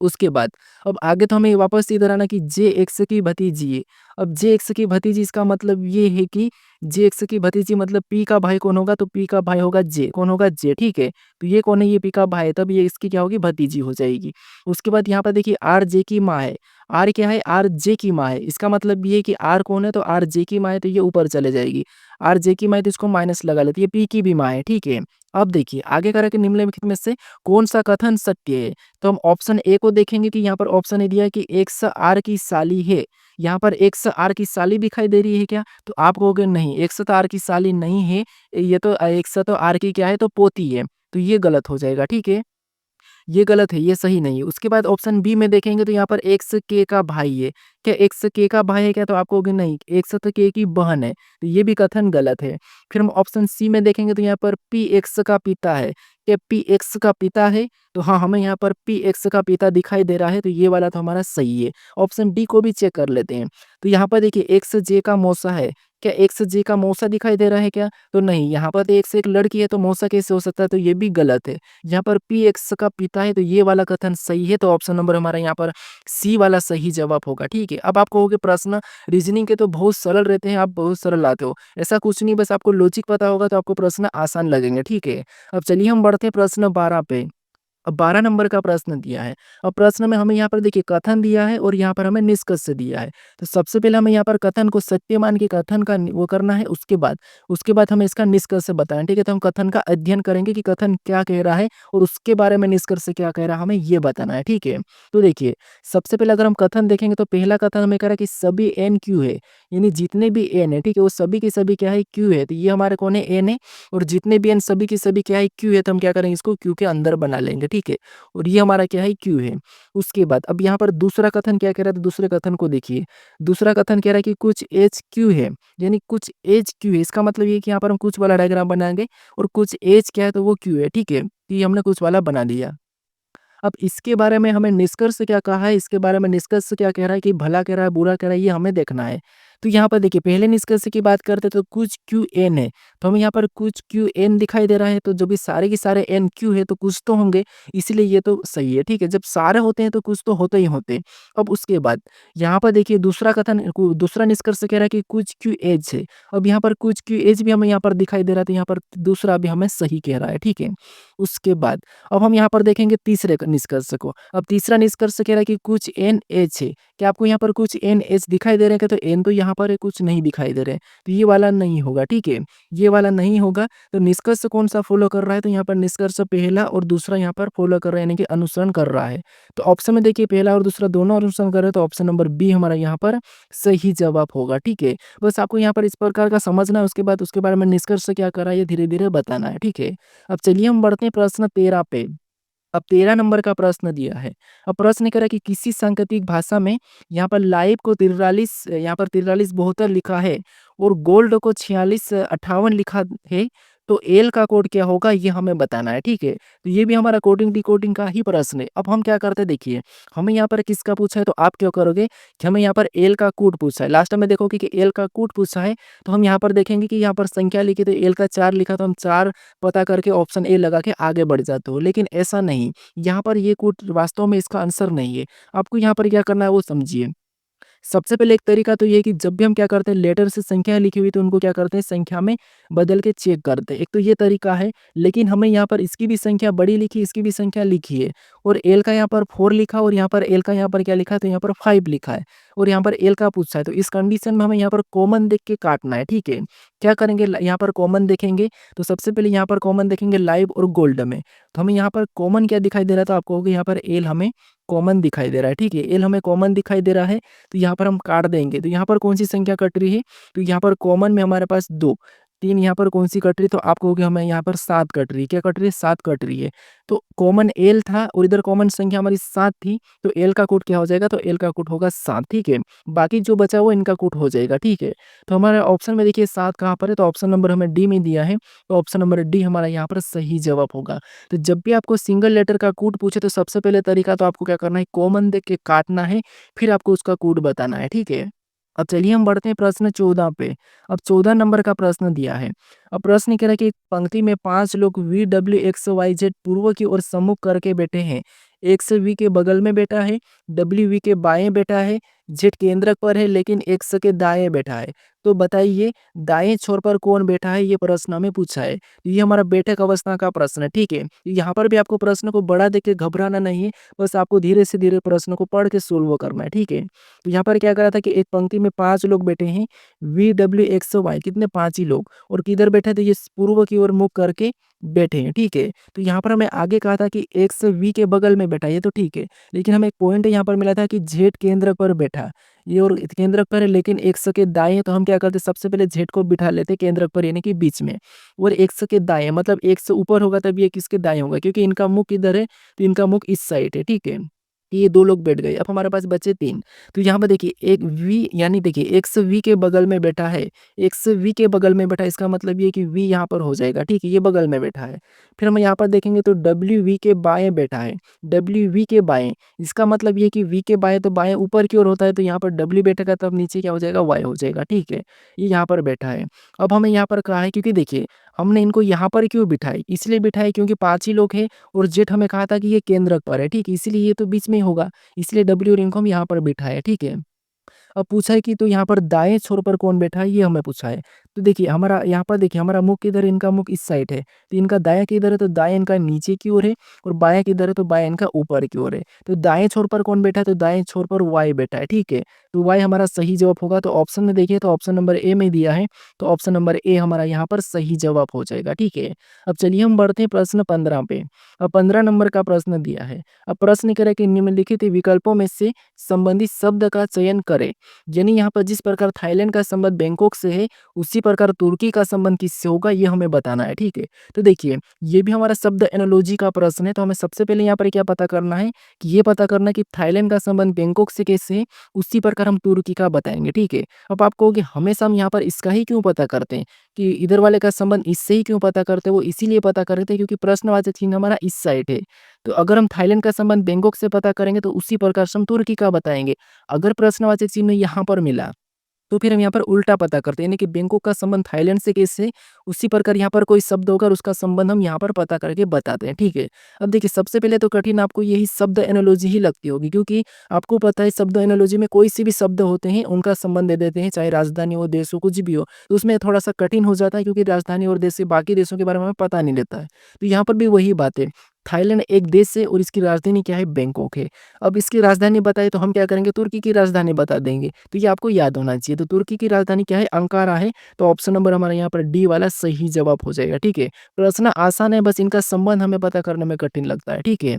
Speaker 1: उसके बाद अब आगे तो हमें वापस इधर आना कि जे एक्स की भतीजी है। अब जे एक्स की भतीजी इसका मतलब ये है कि जे एक्स की भतीजी मतलब पी का भाई कौन होगा? तो पी का भाई होगा जे। कौन होगा? जे, ठीक है? तो ये कौन है? ये पी का भाई है, तब ये इसकी क्या होगी? भतीजी हो जाएगी। उसके बाद यहाँ पर देखिए आर जे की माँ है। आर क्या है? आर जे की माँ है। इसका मतलब ये है कि आर कौन है? तो आर जे की माँ है तो ये ऊपर चले जाएगी। आर जे की माँ है तो इसको माइनस लगा लेते हैं। ये पी की भी माँ है, ठीक है? अब देखिए आगे कह रहा है कि निम्नलिखित में से कौन-सा कथन सत्य है? तो हम ऑप्शन ए को देखेंगे कि यहाँ पर ऑप्शन ए दिया है कि एक्स आर की साली है। यहाँ पर एक्स आर की साली दिखाई दे रही है क्या? तो आप कहोगे नहीं, एक्स तो आर की साली नहीं है। ये तो एक्स तो आर की क्या है? तो पोती है। तो ये गलत हो जाएगा, ठीक है? ये गलत है, ये सही नहीं है। उसके बाद ऑप्शन बी में देखेंगे तो यहाँ पर एक्स के का भाई है। क्या एक्स के का भाई है क्या? तो आप कहोगे नहीं, एक्स तो के की बहन है। तो ये भी कथन गलत है। फिर हम ऑप्शन सी में देखेंगे तो यहाँ पर पी एक्स का पिता है। क्या पी एक्स का पिता है? तो हाँ, हमें यहाँ पर पी एक्स का पिता दिखाई दे रहा है, तो ये वाला तो हमारा सही है। ऑप्शन डी को भी चेक कर लेते हैं। तो यहाँ पर देखिए एक्स जे का मौसा है। क्या एक्स जे का मौसा दिखाई दे रहा है क्या? तो नहीं, यहाँ पर तो एक्स एक लड़की है तो मौसा कैसे हो सकता है? तो ये भी गलत है। जहाँ पर पी एक्स का पिता है तो ये वाला कथन सही है, तो ऑप्शन नंबर हमारा यहाँ पर सी वाला सही जवाब होगा, ठीक है? अब आप कहोगे प्रश्न रीजनिंग के तो बहुत सरल रहते हैं, आप बहुत सरल लाते हो। ऐसा कुछ नहीं, बस आपको लॉजिक पता होगा तो आपको प्रश्न आसान लगेंगे, ठीक है? अब चलिए हम बढ़ते हैं प्रश्न 12 पे। अब 12 नंबर का प्रश्न दिया है। अब प्रश्न में हमें यहाँ पर देखिए कथन दिया है और यहाँ पर हमें निष्कर्ष दिया है। तो सबसे पहले हमें यहाँ पर कथन को सत्य मान के कथन का वो करना है, उसके बाद हमें इसका निष्कर्ष बताना है, ठीक है? तो हम कथन का अध्ययन करेंगे कि कथन क्या कह रहा है और उसके बारे में निष्कर्ष क्या कह रहा है, हमें ये बताना है, ठीक है? तो देखिए, सबसे पहले अगर हम कथन देखेंगे तो पहला कथन हमें कह रहा है कि सभी एन क्यू है, यानी जितने भी एन है, ठीक है? वो सभी के सभी क्या है? क्यू है। तो ये हमारे कौन है? एन है। और जितने भी एन सभी के सभी क्या है? क्यू है, तो हम क्या करेंगे? इसको क्यू के अंदर बना लेंगे, ठीक है? और ये हमारा क्या है? क्यू है। उसके बाद अब यहाँ पर दूसरा कथन क्या कह रहा है? तो दूसरे कथन को देखिए। दूसरा कथन कह रहा है कि कुछ एच क्यू है, यानी कुछ एच क्यू है। इसका मतलब ये है कि यहाँ पर हम कुछ वाला डायग्राम बनाएँगे और कुछ एच क्या है? तो वो क्यू है, ठीक है? तो ये हमने कुछ वाला बना दिया। अब इसके बारे में हमें निष्कर्ष क्या कहा है, इसके बारे में निष्कर्ष क्या कह रहा है कि भला कह रहा है, बुरा कह रहा है, ये हमें देखना है। तो यहाँ पर देखिए पहले निष्कर्ष की बात करते हैं तो कुछ क्यू एन है, तो हमें यहाँ पर कुछ क्यू एन दिखाई दे रहा है, तो जो भी सारे के सारे एन क्यू है तो कुछ तो होंगे, इसलिए ये तो सही है, ठीक है? जब सारे होते हैं तो कुछ तो होते ही होते हैं। अब उसके बाद यहाँ पर देखिए दूसरा निष्कर्ष कह रहा है कि कुछ क्यू एज है। अब यहाँ पर कुछ क्यू एज भी हमें यहाँ पर दिखाई दे रहा है, तो यहाँ पर दूसरा भी हमें सही कह रहा है, ठीक है? उसके बाद अब हम यहाँ पर देखेंगे तीसरे निष्कर्ष को। अब तीसरा निष्कर्ष कह रहा है कि कुछ एन एच है। क्या आपको यहाँ पर कुछ एन एच दिखाई दे रहे हैं क्या? तो एन तो यहाँ पर है, कुछ नहीं दिखाई दे रहे हैं। तो ये वाला नहीं होगा, ठीक है? ये वाला नहीं होगा। तो निष्कर्ष कौन सा फॉलो कर रहा है? तो यहाँ पर निष्कर्ष पहला और दूसरा यहाँ पर फॉलो कर रहा है, यानी कि अनुसरण कर रहा है। तो ऑप्शन में देखिए पहला और दूसरा दोनों अनुसरण कर रहे हैं, तो ऑप्शन नंबर बी हमारा यहाँ पर सही जवाब होगा, ठीक है? बस आपको यहाँ पर इस प्रकार का समझना है, उसके बाद उसके बारे में निष्कर्ष क्या कर रहा है ये धीरे-धीरे बताना है, ठीक है? अब चलिए हम बढ़ते हैं प्रश्न 13 पे। अब 13 नंबर का प्रश्न दिया है। अब प्रश्न कह रहा है कि किसी सांकेतिक भाषा में यहाँ पर लाइव को 43 यहाँ पर 4372 लिखा है और गोल्ड को 4658 लिखा है, तो एल का कोड क्या होगा ये हमें बताना है, ठीक है? तो ये भी हमारा कोडिंग डिकोडिंग का ही प्रश्न है। अब हम क्या करते हैं देखिए, हमें यहाँ पर किसका पूछा है तो आप क्या करोगे कि हमें यहाँ पर एल का कोड पूछा है। लास्ट में देखोगे कि एल का कोड पूछा है, तो हम यहाँ पर देखेंगे कि यहाँ पर संख्या लिखी तो एल का 4 लिखा, तो हम 4 पता करके ऑप्शन ए लगा के आगे बढ़ जाते हो। लेकिन ऐसा नहीं, यहाँ पर ये कोड वास्तव में इसका आंसर नहीं है। आपको यहाँ पर क्या करना है वो समझिए। सबसे पहले एक तरीका तो ये है कि जब भी हम क्या करते हैं लेटर से संख्या लिखी हुई तो उनको क्या करते हैं संख्या में बदल के चेक करते हैं। एक तो ये तरीका है, लेकिन हमें यहाँ पर इसकी भी संख्या बड़ी लिखी, इसकी भी संख्या लिखी है और एल का यहाँ पर 4 लिखा और यहाँ पर एल का यहाँ पर क्या लिखा है तो यहाँ पर 5 लिखा है और यहाँ पर एल का पूछा है। तो इस कंडीशन में हमें यहाँ पर कॉमन देख के काटना है, ठीक है। क्या करेंगे यहाँ पर कॉमन देखेंगे तो सबसे पहले यहाँ पर कॉमन देखेंगे लाइव और गोल्ड में। तो हमें यहाँ पर कॉमन क्या दिखाई दे रहा है तो आप कहोगे यहाँ पर एल हमें कॉमन दिखाई दे रहा है, ठीक है। एल हमें कॉमन दिखाई दे रहा है तो यहाँ पर हम काट देंगे। तो यहाँ पर कौन सी संख्या कट रही है तो यहाँ पर कॉमन में हमारे पास 2, 3 यहाँ पर कौन सी कट रही है तो आप कहोगे हमें यहाँ पर 7 कट रही है। क्या कट रही है 7 कट रही है। तो कॉमन एल था और इधर कॉमन संख्या हमारी 7 थी तो एल का कूट क्या हो जाएगा तो एल का कूट होगा 7, ठीक है। बाकी जो बचा वो इनका कूट हो जाएगा, ठीक है। तो हमारे ऑप्शन में देखिए 7 कहाँ पर है तो ऑप्शन नंबर हमें डी में दिया है तो ऑप्शन नंबर डी हमारा यहाँ पर सही जवाब होगा। तो जब भी आपको सिंगल लेटर का कूट पूछे तो सबसे पहले तरीका तो आपको क्या करना है कॉमन देख के काटना है, फिर आपको उसका कूट बताना है, ठीक है। अब चलिए हम बढ़ते हैं प्रश्न 14 पे। अब 14 नंबर का प्रश्न दिया है। अब प्रश्न कह रहा है कि एक पंक्ति में 5 लोग V W X Y Z पूर्व की ओर सम्मुख करके बैठे हैं। एक्स वी के बगल में बैठा है, डब्ल्यू वी के बाएं बैठा है, जेड केंद्रक पर है लेकिन एक्स के दाएं बैठा है। तो बताइए दाएं छोर पर कौन बैठा है, ये प्रश्न हमें पूछा है। ये हमारा बैठक अवस्था का प्रश्न है, ठीक है। यहाँ पर भी आपको प्रश्न को बड़ा देख के घबराना नहीं है, बस आपको धीरे से धीरे प्रश्न को पढ़ के सोल्व करना है, ठीक है। तो यहाँ पर क्या करा था कि एक पंक्ति में 5 लोग बैठे हैं, वी डब्ल्यू एक्स वाई कितने 5 ही लोग और किधर बैठे थे ये पूर्व की ओर मुख करके बैठे हैं, ठीक है। तो यहाँ पर हमें आगे कहा था कि एक्स वी के बगल में बैठा है, ये तो ठीक है, लेकिन हमें एक पॉइंट यहाँ पर मिला था कि जेड केंद्र पर बैठा, ये और केंद्रक पर है लेकिन एक्स के दाएं है, तो हम क्या करते सबसे पहले जेड को बिठा लेते केंद्रक पर यानी कि बीच में और एक्स के दाएं मतलब एक्स ऊपर होगा तब ये किसके दाएं होगा क्योंकि इनका मुख इधर है तो इनका मुख इस साइड है, ठीक है। ये 2 लोग बैठ गए। अब हमारे पास बचे 3। तो यहाँ पर देखिए एक वी यानी देखिए एक्स वी के बगल में बैठा है, एक्स वी के बगल में बैठा है इसका मतलब ये है कि वी यहाँ पर हो जाएगा, ठीक है, ये बगल में बैठा है। फिर हम यहाँ पर देखेंगे तो डब्ल्यू वी के बाएं बैठा है, डब्ल्यू वी के बाएं इसका मतलब ये कि वी के बाएं तो बाएं ऊपर की ओर होता है तो यहाँ पर डब्ल्यू बैठेगा तब नीचे क्या हो जाएगा वाई हो जाएगा, ठीक है। ये यहाँ पर बैठा है। अब हमें यहाँ पर कहा है क्योंकि देखिए हमने इनको यहाँ पर क्यों बिठाई, इसलिए बिठाई क्योंकि 5 ही लोग हैं और जेड हमें कहा था कि ये केंद्रक पर है, ठीक है, इसीलिए ये तो बीच में ही होगा, इसलिए डब्ल्यू और इनको हम यहाँ पर बिठाए, ठीक है। अब पूछा है कि तो यहाँ पर दाएं छोर पर कौन बैठा है ये हमें पूछा है। तो देखिए हमारा यहाँ पर देखिए हमारा मुख किधर है, इनका मुख इस साइड है तो इनका दायां किधर है तो दाएं इनका नीचे की ओर है और बायां किधर है तो बायां इनका ऊपर की ओर है। तो दाएं छोर पर कौन बैठा है तो दाएं छोर पर वाई बैठा है, ठीक है। तो वाई हमारा सही जवाब होगा। तो ऑप्शन में देखिए तो ऑप्शन नंबर ए में दिया है तो ऑप्शन नंबर ए हमारा यहाँ पर सही जवाब हो जाएगा, ठीक है। अब चलिए हम बढ़ते हैं प्रश्न 15 पे। अब 15 नंबर का प्रश्न दिया है। अब प्रश्न कह रहा है कि निम्नलिखित विकल्पों में से संबंधित शब्द का चयन करें। यानी यहाँ पर जिस प्रकार थाईलैंड का संबंध बैंकॉक से है उसी प्रकार तुर्की का संबंध किससे होगा ये हमें बताना है, ठीक है। तो देखिए ये भी हमारा शब्द एनालॉजी का प्रश्न है तो हमें सबसे पहले यहाँ पर क्या पता करना है कि ये पता करना है कि थाईलैंड का संबंध बैंकॉक से कैसे है उसी प्रकार हम तुर्की का बताएंगे, ठीक है। अब आप कहोगे हमेशा हम यहाँ पर इसका ही क्यों पता करते हैं कि इधर वाले का संबंध इससे ही क्यों पता करते हैं, वो इसीलिए पता करते हैं क्योंकि प्रश्नवाचक चिन्ह हमारा इस साइड है। तो अगर हम थाईलैंड का संबंध बैंकॉक से पता करेंगे तो उसी प्रकार से हम तुर्की का बताएंगे। अगर प्रश्नवाचक चिन्ह यहाँ पर मिला तो फिर हम यहाँ पर उल्टा पता करते हैं यानी कि बैंकॉक का संबंध थाईलैंड से कैसे है, उसी प्रकार यहाँ पर कोई शब्द होगा और उसका संबंध हम यहाँ पर पता करके बताते हैं, ठीक है। अब देखिए सबसे पहले तो कठिन आपको यही शब्द एनालॉजी ही लगती होगी क्योंकि आपको पता है शब्द एनालॉजी में कोई सी भी शब्द होते हैं उनका संबंध दे देते हैं, चाहे राजधानी हो देश हो कुछ भी हो, तो उसमें थोड़ा सा कठिन हो जाता है क्योंकि राजधानी और देश से बाकी देशों के बारे में हमें पता नहीं रहता है। तो यहाँ पर भी वही बात है, थाईलैंड एक देश है और इसकी राजधानी क्या है बैंकॉक है। अब इसकी राजधानी बताए तो हम क्या करेंगे तुर्की की राजधानी बता देंगे, तो ये आपको याद होना चाहिए। तो तुर्की की राजधानी क्या है अंकारा है तो ऑप्शन नंबर हमारा यहाँ पर डी वाला सही जवाब हो जाएगा, ठीक है। प्रश्न आसान है बस इनका संबंध हमें पता करने में कठिन लगता है, ठीक है।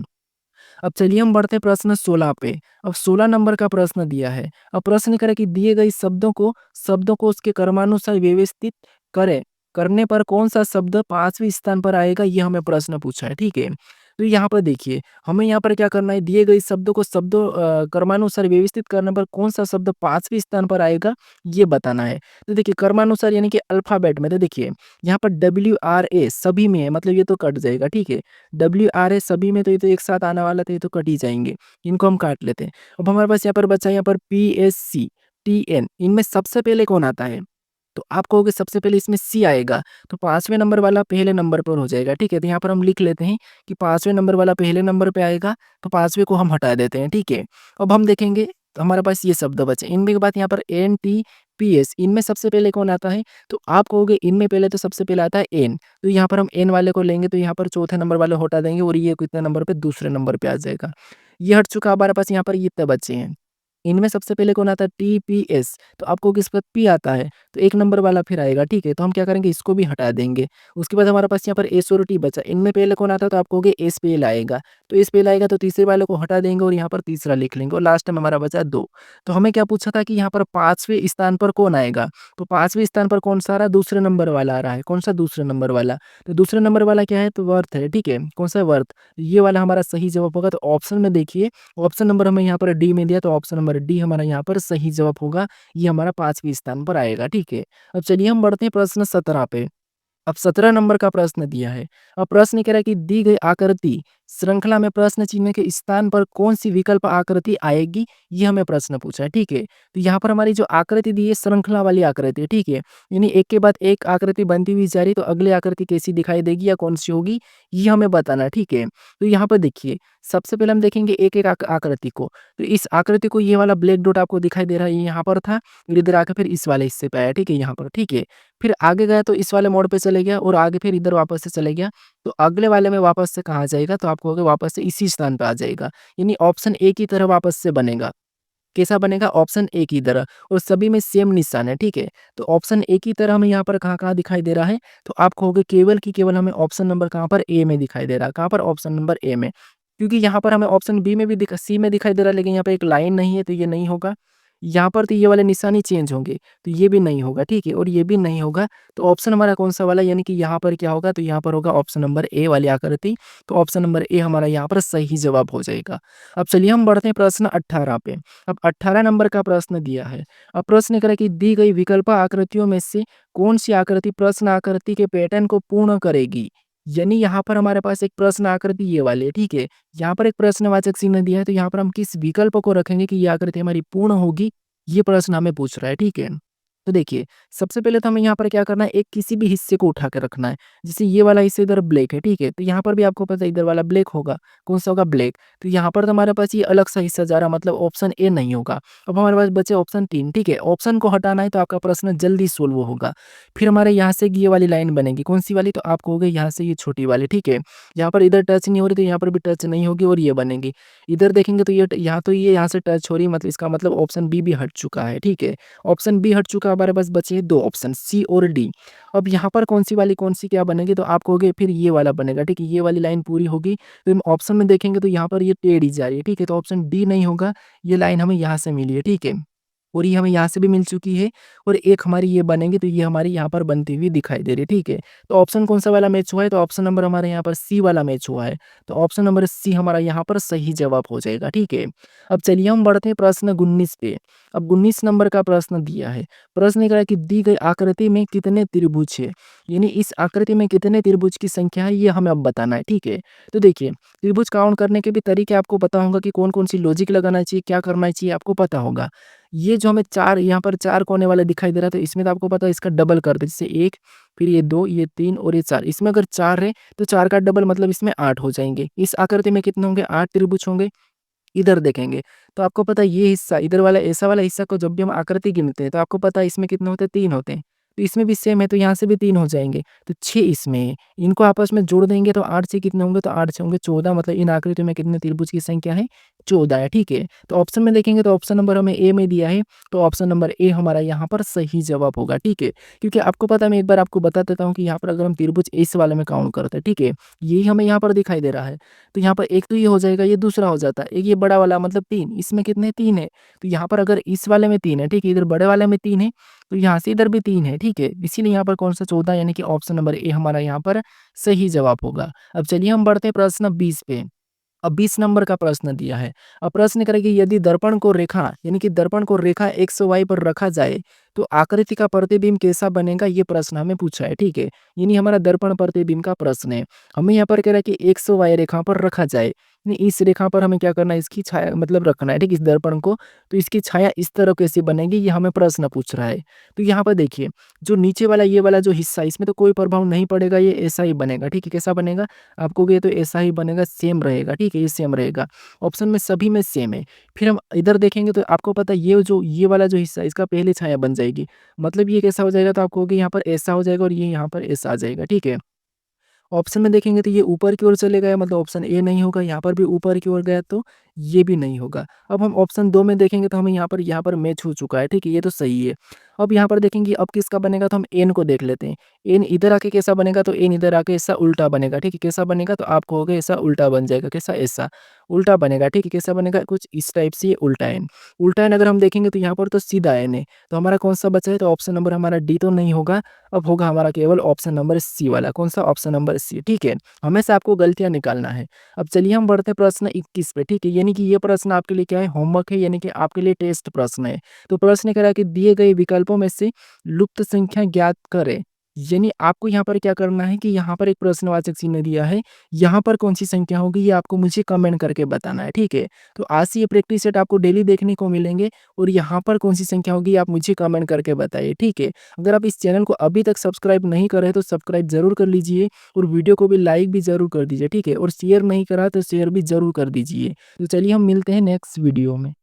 Speaker 1: अब चलिए हम बढ़ते हैं प्रश्न 16 पे। अब 16 नंबर का प्रश्न दिया है। अब प्रश्न करें कि दिए गए शब्दों को उसके क्रमानुसार व्यवस्थित करें, करने पर कौन सा शब्द 5वें स्थान पर आएगा ये हमें प्रश्न पूछा है, ठीक है। तो यहाँ पर देखिए हमें यहाँ पर क्या करना है दिए गए शब्दों को क्रमानुसार व्यवस्थित करने पर कौन सा शब्द 5वें स्थान पर आएगा ये बताना है। तो देखिए क्रमानुसार यानी कि अल्फाबेट में तो देखिए यहाँ पर WRA सभी में है मतलब ये तो कट जाएगा, ठीक है। WRA सभी में तो ये तो एक साथ आने वाला था, ये तो कट ही जाएंगे, इनको हम काट लेते हैं। अब हमारे पास यहाँ पर बचा यहाँ पर PSC TN इनमें सबसे पहले कौन आता है तो आप कहोगे सबसे पहले इसमें सी आएगा तो 5वें नंबर वाला पहले नंबर पर हो जाएगा, ठीक है। तो यहाँ पर हम लिख लेते हैं कि 5वें नंबर वाला पहले नंबर पे आएगा तो 5वें को हम हटा देते हैं, ठीक है। अब हम देखेंगे तो हमारे पास ये शब्द बचे। इनमें के बाद यहाँ पर एनटीपीएस, इनमें सबसे पहले कौन आता है? तो आप कहोगे इनमें पहले तो सबसे पहले आता है एन, तो यहाँ पर हम एन वाले को लेंगे, तो यहाँ पर चौथे नंबर वाले को हटा देंगे और ये कितने नंबर पे? दूसरे नंबर पे आ जाएगा। ये हट चुका, हमारे पास यहाँ पर ये इतने बचे हैं। इनमें सबसे पहले कौन आता है? टीपीएस, तो आपको किस पर पी आता है, तो एक नंबर वाला फिर आएगा, ठीक है? तो हम क्या करेंगे, इसको भी हटा देंगे। उसके बाद हमारे पास यहाँ पर एस और टी बचा। इनमें पहले कौन आता है? तो आप कहोगे एस पहले आएगा, तो एस पहले आएगा, तो तीसरे वाले को हटा देंगे और यहाँ पर तीसरा लिख लेंगे और लास्ट में हमारा बचा 2। तो हमें क्या पूछा था कि यहाँ पर 5वें स्थान पर कौन आएगा? तो 5वें स्थान पर कौन-सा आ रहा है? दूसरे नंबर वाला आ रहा है। कौन-सा? दूसरे नंबर वाला। तो दूसरे नंबर वाला क्या है? तो वर्थ है, ठीक है? कौन-सा? वर्थ। ये वाला हमारा सही जवाब होगा। तो ऑप्शन में देखिए, ऑप्शन नंबर हमें यहाँ पर डी में दिया, तो ऑप्शन नंबर डी हमारा यहाँ पर सही जवाब होगा। ये हमारा 5वें स्थान पर आएगा, ठीक है? अब चलिए हम बढ़ते हैं प्रश्न 17 पे। अब 17 नंबर का प्रश्न दिया है। अब प्रश्न कह रहा है कि दी गई आकृति श्रृंखला में प्रश्न चिन्ह के स्थान पर कौन-सी विकल्प आकृति आएगी? ये हमें प्रश्न पूछा है, ठीक है? तो यहाँ पर हमारी जो आकृति दी है, श्रृंखला वाली आकृति है, ठीक है? यानी एक के बाद एक आकृति बनती हुई जा रही है, तो अगली आकृति कैसी दिखाई देगी या कौन-सी होगी, ये हमें बताना है, ठीक है? तो यहाँ पर देखिए, सबसे पहले हम देखेंगे एक-एक आकृति को। तो इस आकृति को, ये वाला ब्लैक डॉट आपको दिखाई दे रहा है, ये यहाँ पर था, फिर इधर आके फिर इस वाले हिस्से पे आया, ठीक है? यहाँ पर, ठीक है? फिर आगे गया तो इस वाले मोड़ पे चले गया और आगे फिर इधर वापस से चले गया। तो अगले वाले में वापस से कहाँ जाएगा? तो आप कहोगे वापस से इसी स्थान पे आ जाएगा। यानी ऑप्शन ए की तरह वापस से बनेगा। कैसा बनेगा? ऑप्शन ए की तरह, और सभी में सेम निशान है, ठीक है? तो ऑप्शन ए की तरह हमें यहाँ पर कहाँ-कहाँ दिखाई दे रहा है? तो आप कहोगे केवल की केवल हमें ऑप्शन नंबर कहाँ पर? ए में दिखाई दे रहा है। कहाँ पर? ऑप्शन नंबर ए में। क्योंकि यहाँ पर हमें ऑप्शन बी में भी सी में दिखाई दे रहा है, लेकिन यहाँ पे एक लाइन नहीं है, तो ये नहीं होगा। यहाँ पर तो ये वाले निशान ही चेंज होंगे, तो ये भी नहीं होगा, ठीक है? और ये भी नहीं होगा, तो ऑप्शन हमारा कौन-सा वाला, यानी कि यहाँ पर क्या होगा? तो यहाँ पर होगा ऑप्शन नंबर ए वाली आकृति। तो ऑप्शन नंबर ए हमारा यहाँ पर सही जवाब हो जाएगा। अब चलिए हम बढ़ते हैं प्रश्न 18 पे। अब 18 नंबर का प्रश्न दिया है। अब प्रश्न कह रहा है कि दी गई विकल्प आकृतियों में से कौन-सी आकृति प्रश्न आकृति के पैटर्न को पूर्ण करेगी? यानी यहाँ पर हमारे पास एक प्रश्न आकृति ये वाली है, ठीक है? यहाँ पर एक प्रश्नवाचक चिन्ह दिया है, तो यहाँ पर हम किस विकल्प को रखेंगे कि ये आकृति हमारी पूर्ण होगी? ये प्रश्न हमें पूछ रहा है, ठीक है? तो देखिए, सबसे पहले तो हमें यहाँ पर क्या करना है, एक किसी भी हिस्से को उठा के रखना है। जैसे ये वाला हिस्सा इधर ब्लैक है, ठीक है? तो यहाँ पर भी आपको पता है इधर वाला ब्लैक होगा। कौन-सा होगा? ब्लैक। तो यहाँ पर तो हमारे पास ये अलग सा हिस्सा जा रहा है, मतलब ऑप्शन ए नहीं होगा। अब हमारे पास बचे ऑप्शन 3, ठीक है? ऑप्शन को हटाना है तो आपका प्रश्न जल्दी सोल्व होगा। फिर हमारे यहाँ से ये वाली लाइन बनेगी, कौन-सी वाली? तो आप कहोगे यहाँ से ये छोटी वाली, ठीक है? यहाँ पर इधर टच नहीं हो रही, तो यहाँ पर भी टच नहीं होगी और ये बनेगी। इधर देखेंगे तो ये यहाँ से टच हो रही है, मतलब इसका मतलब ऑप्शन बी भी हट चुका है, ठीक है? ऑप्शन बी हट चुका है, हमारे पास बचे हैं 2 ऑप्शन, सी और डी। अब यहाँ पर कौन-सी वाली कौन-सी क्या बनेगी? तो आप कहोगे फिर ये वाला बनेगा, ठीक है? ये वाली लाइन पूरी होगी, तो हम ऑप्शन में देखेंगे तो यहाँ पर ये टेढ़ी जा रही है, ठीक है? तो ऑप्शन डी नहीं होगा, ये लाइन हमें यहाँ से मिली है, ठीक है? और ये हमें यहाँ से भी मिल चुकी है और एक हमारी ये बनेगी, तो ये हमारी यहाँ पर बनती हुई दिखाई दे रही है, ठीक है? तो ऑप्शन कौन-सा वाला मैच हुआ है? तो ऑप्शन नंबर हमारे यहाँ पर सी वाला मैच हुआ है। तो ऑप्शन नंबर सी हमारा यहाँ पर सही जवाब हो जाएगा, ठीक है? अब चलिए हम बढ़ते हैं प्रश्न 19 पे। अब 19 नंबर का प्रश्न दिया है। प्रश्न ये कह रहा है कि दी गई आकृति में कितने त्रिभुज है? यानी इस आकृति में कितने त्रिभुज की संख्या है, ये हमें अब बताना है, ठीक है? तो देखिए, त्रिभुज काउंट करने के भी तरीके आपको पता होगा कि कौन-कौन सी लॉजिक लगाना चाहिए, क्या करना चाहिए, आपको पता होगा। ये जो हमें 4 यहाँ पर 4 कोने वाला दिखाई दे रहा है, तो इसमें तो आपको पता है इसका डबल कर दे, जैसे 1, फिर ये 2, ये 3 और ये 4। इसमें अगर 4 है, तो 4 का डबल मतलब इसमें 8 हो जाएँगे। इस आकृति में कितने होंगे? 8 त्रिभुज होंगे। इधर देखेंगे, तो आपको पता है ये हिस्सा, इधर वाला ऐसा वाला हिस्सा को जब भी हम आकृति गिनते हैं, तो आपको पता है इसमें कितने होते हैं? 3 होते हैं। तो इसमें भी सेम है, तो यहाँ से भी 3 हो जाएँगे, तो 6 इसमें है। इनको आपस में जोड़ देंगे तो 8 से कितने होंगे? तो 8 से होंगे 14, मतलब इन आकृतियों में कितने त्रिभुज की संख्या है? 14 है, ठीक है? तो ऑप्शन में देखेंगे तो ऑप्शन नंबर हमें ए में दिया है, तो ऑप्शन नंबर ए हमारा यहाँ पर सही जवाब होगा, ठीक है? क्योंकि आपको पता है, मैं एक बार आपको बता देता हूँ कि यहाँ पर अगर हम त्रिभुज इस वाले में काउंट करते हैं, ठीक है? यही हमें यहाँ पर दिखाई दे रहा है, तो यहाँ पर एक तो ये हो जाएगा, ये दूसरा हो जाता है, एक ये बड़ा वाला मतलब 3, इसमें कितने? 3 है। तो यहाँ पर अगर इस वाले में 3 है, ठीक है? इधर बड़े वाले में 3 है, तो यहाँ से इधर भी 3 है, ठीक है? इसीलिए यहाँ पर कौन-सा 14, यानी कि ऑप्शन नंबर ए हमारा यहाँ पर सही जवाब होगा। अब चलिए हम बढ़ते हैं प्रश्न 20 पे। अब 20 नंबर का प्रश्न दिया है। अब प्रश्न करें कि यदि दर्पण को रेखा, यानी कि दर्पण को रेखा एक्स वाई पर रखा जाए, तो आकृति का प्रतिबिंब कैसा बनेगा ये प्रश्न हमें पूछा है, ठीक है। यानी हमारा दर्पण प्रतिबिंब का प्रश्न है। हमें यहाँ पर कह रहा है कि एक्स वाई रेखा पर रखा जाए, यानी इस रेखा पर हमें क्या करना है, इसकी छाया मतलब रखना है, ठीक है, इस दर्पण को। तो इसकी छाया इस तरह कैसे बनेगी ये हमें प्रश्न पूछ रहा है। तो यहाँ पर देखिए, जो नीचे वाला ये वाला जो हिस्सा है इसमें तो कोई प्रभाव नहीं पड़ेगा, ये ऐसा ही बनेगा, ठीक है। कैसा बनेगा, आप कहोगे तो ऐसा ही बनेगा, सेम रहेगा, ठीक है, ये सेम रहेगा। ऑप्शन में सभी में सेम है। फिर हम इधर देखेंगे तो आपको पता है ये वाला जो हिस्सा है इसका पहले छाया बन जाएगी। मतलब ये कैसा हो जाएगा, तो आप कहोगे यहाँ पर ऐसा हो जाएगा और ये यहाँ पर ऐसा आ जाएगा, ठीक है। ऑप्शन में देखेंगे तो ये ऊपर की ओर चले गए, मतलब ऑप्शन ए नहीं होगा, यहाँ पर भी ऊपर की ओर गया तो ये भी नहीं होगा। अब हम ऑप्शन 2 में देखेंगे तो हमें यहाँ पर मैच हो चुका है, ठीक है, ये तो सही है। अब यहाँ पर देखेंगे अब किसका बनेगा, तो हम एन को देख लेते हैं। एन इधर आके कैसा बनेगा, तो एन इधर आके ऐसा उल्टा बनेगा, ठीक है। कैसा बनेगा, तो आप कहोगे ऐसा उल्टा बन जाएगा, कैसा, ऐसा उल्टा बनेगा, ठीक है। कैसा बनेगा, कुछ इस टाइप से, ये उल्टा एन। उल्टा एन अगर हम देखेंगे तो यहाँ पर तो सीधा एन है, तो हमारा कौन सा बचा है, तो ऑप्शन नंबर हमारा डी तो नहीं होगा। अब होगा हमारा केवल ऑप्शन नंबर सी वाला, कौन सा, ऑप्शन नंबर सी, ठीक है। हमेशा आपको गलतियाँ निकालना है। अब चलिए हम बढ़ते हैं प्रश्न 21 पे, ठीक है। यानी कि ये प्रश्न आपके लिए क्या है, होमवर्क है, यानी कि आपके लिए टेस्ट प्रश्न है। तो प्रश्न कह रहा है कि दिए गए विकल्पों में से लुप्त संख्या ज्ञात करें। यानी आपको यहाँ पर क्या करना है कि यहाँ पर एक प्रश्नवाचक चिन्ह दिया है, यहाँ पर कौन सी संख्या होगी ये आपको मुझे कमेंट करके बताना है, ठीक है। तो आज से ये प्रैक्टिस सेट आपको डेली देखने को मिलेंगे और यहाँ पर कौन सी संख्या होगी आप मुझे कमेंट करके बताइए, ठीक है। अगर आप इस चैनल को अभी तक सब्सक्राइब नहीं कर रहे तो सब्सक्राइब जरूर कर लीजिए और वीडियो को भी लाइक भी जरूर कर दीजिए, ठीक है। और शेयर नहीं करा तो शेयर भी जरूर कर दीजिए। तो चलिए हम मिलते हैं नेक्स्ट वीडियो में।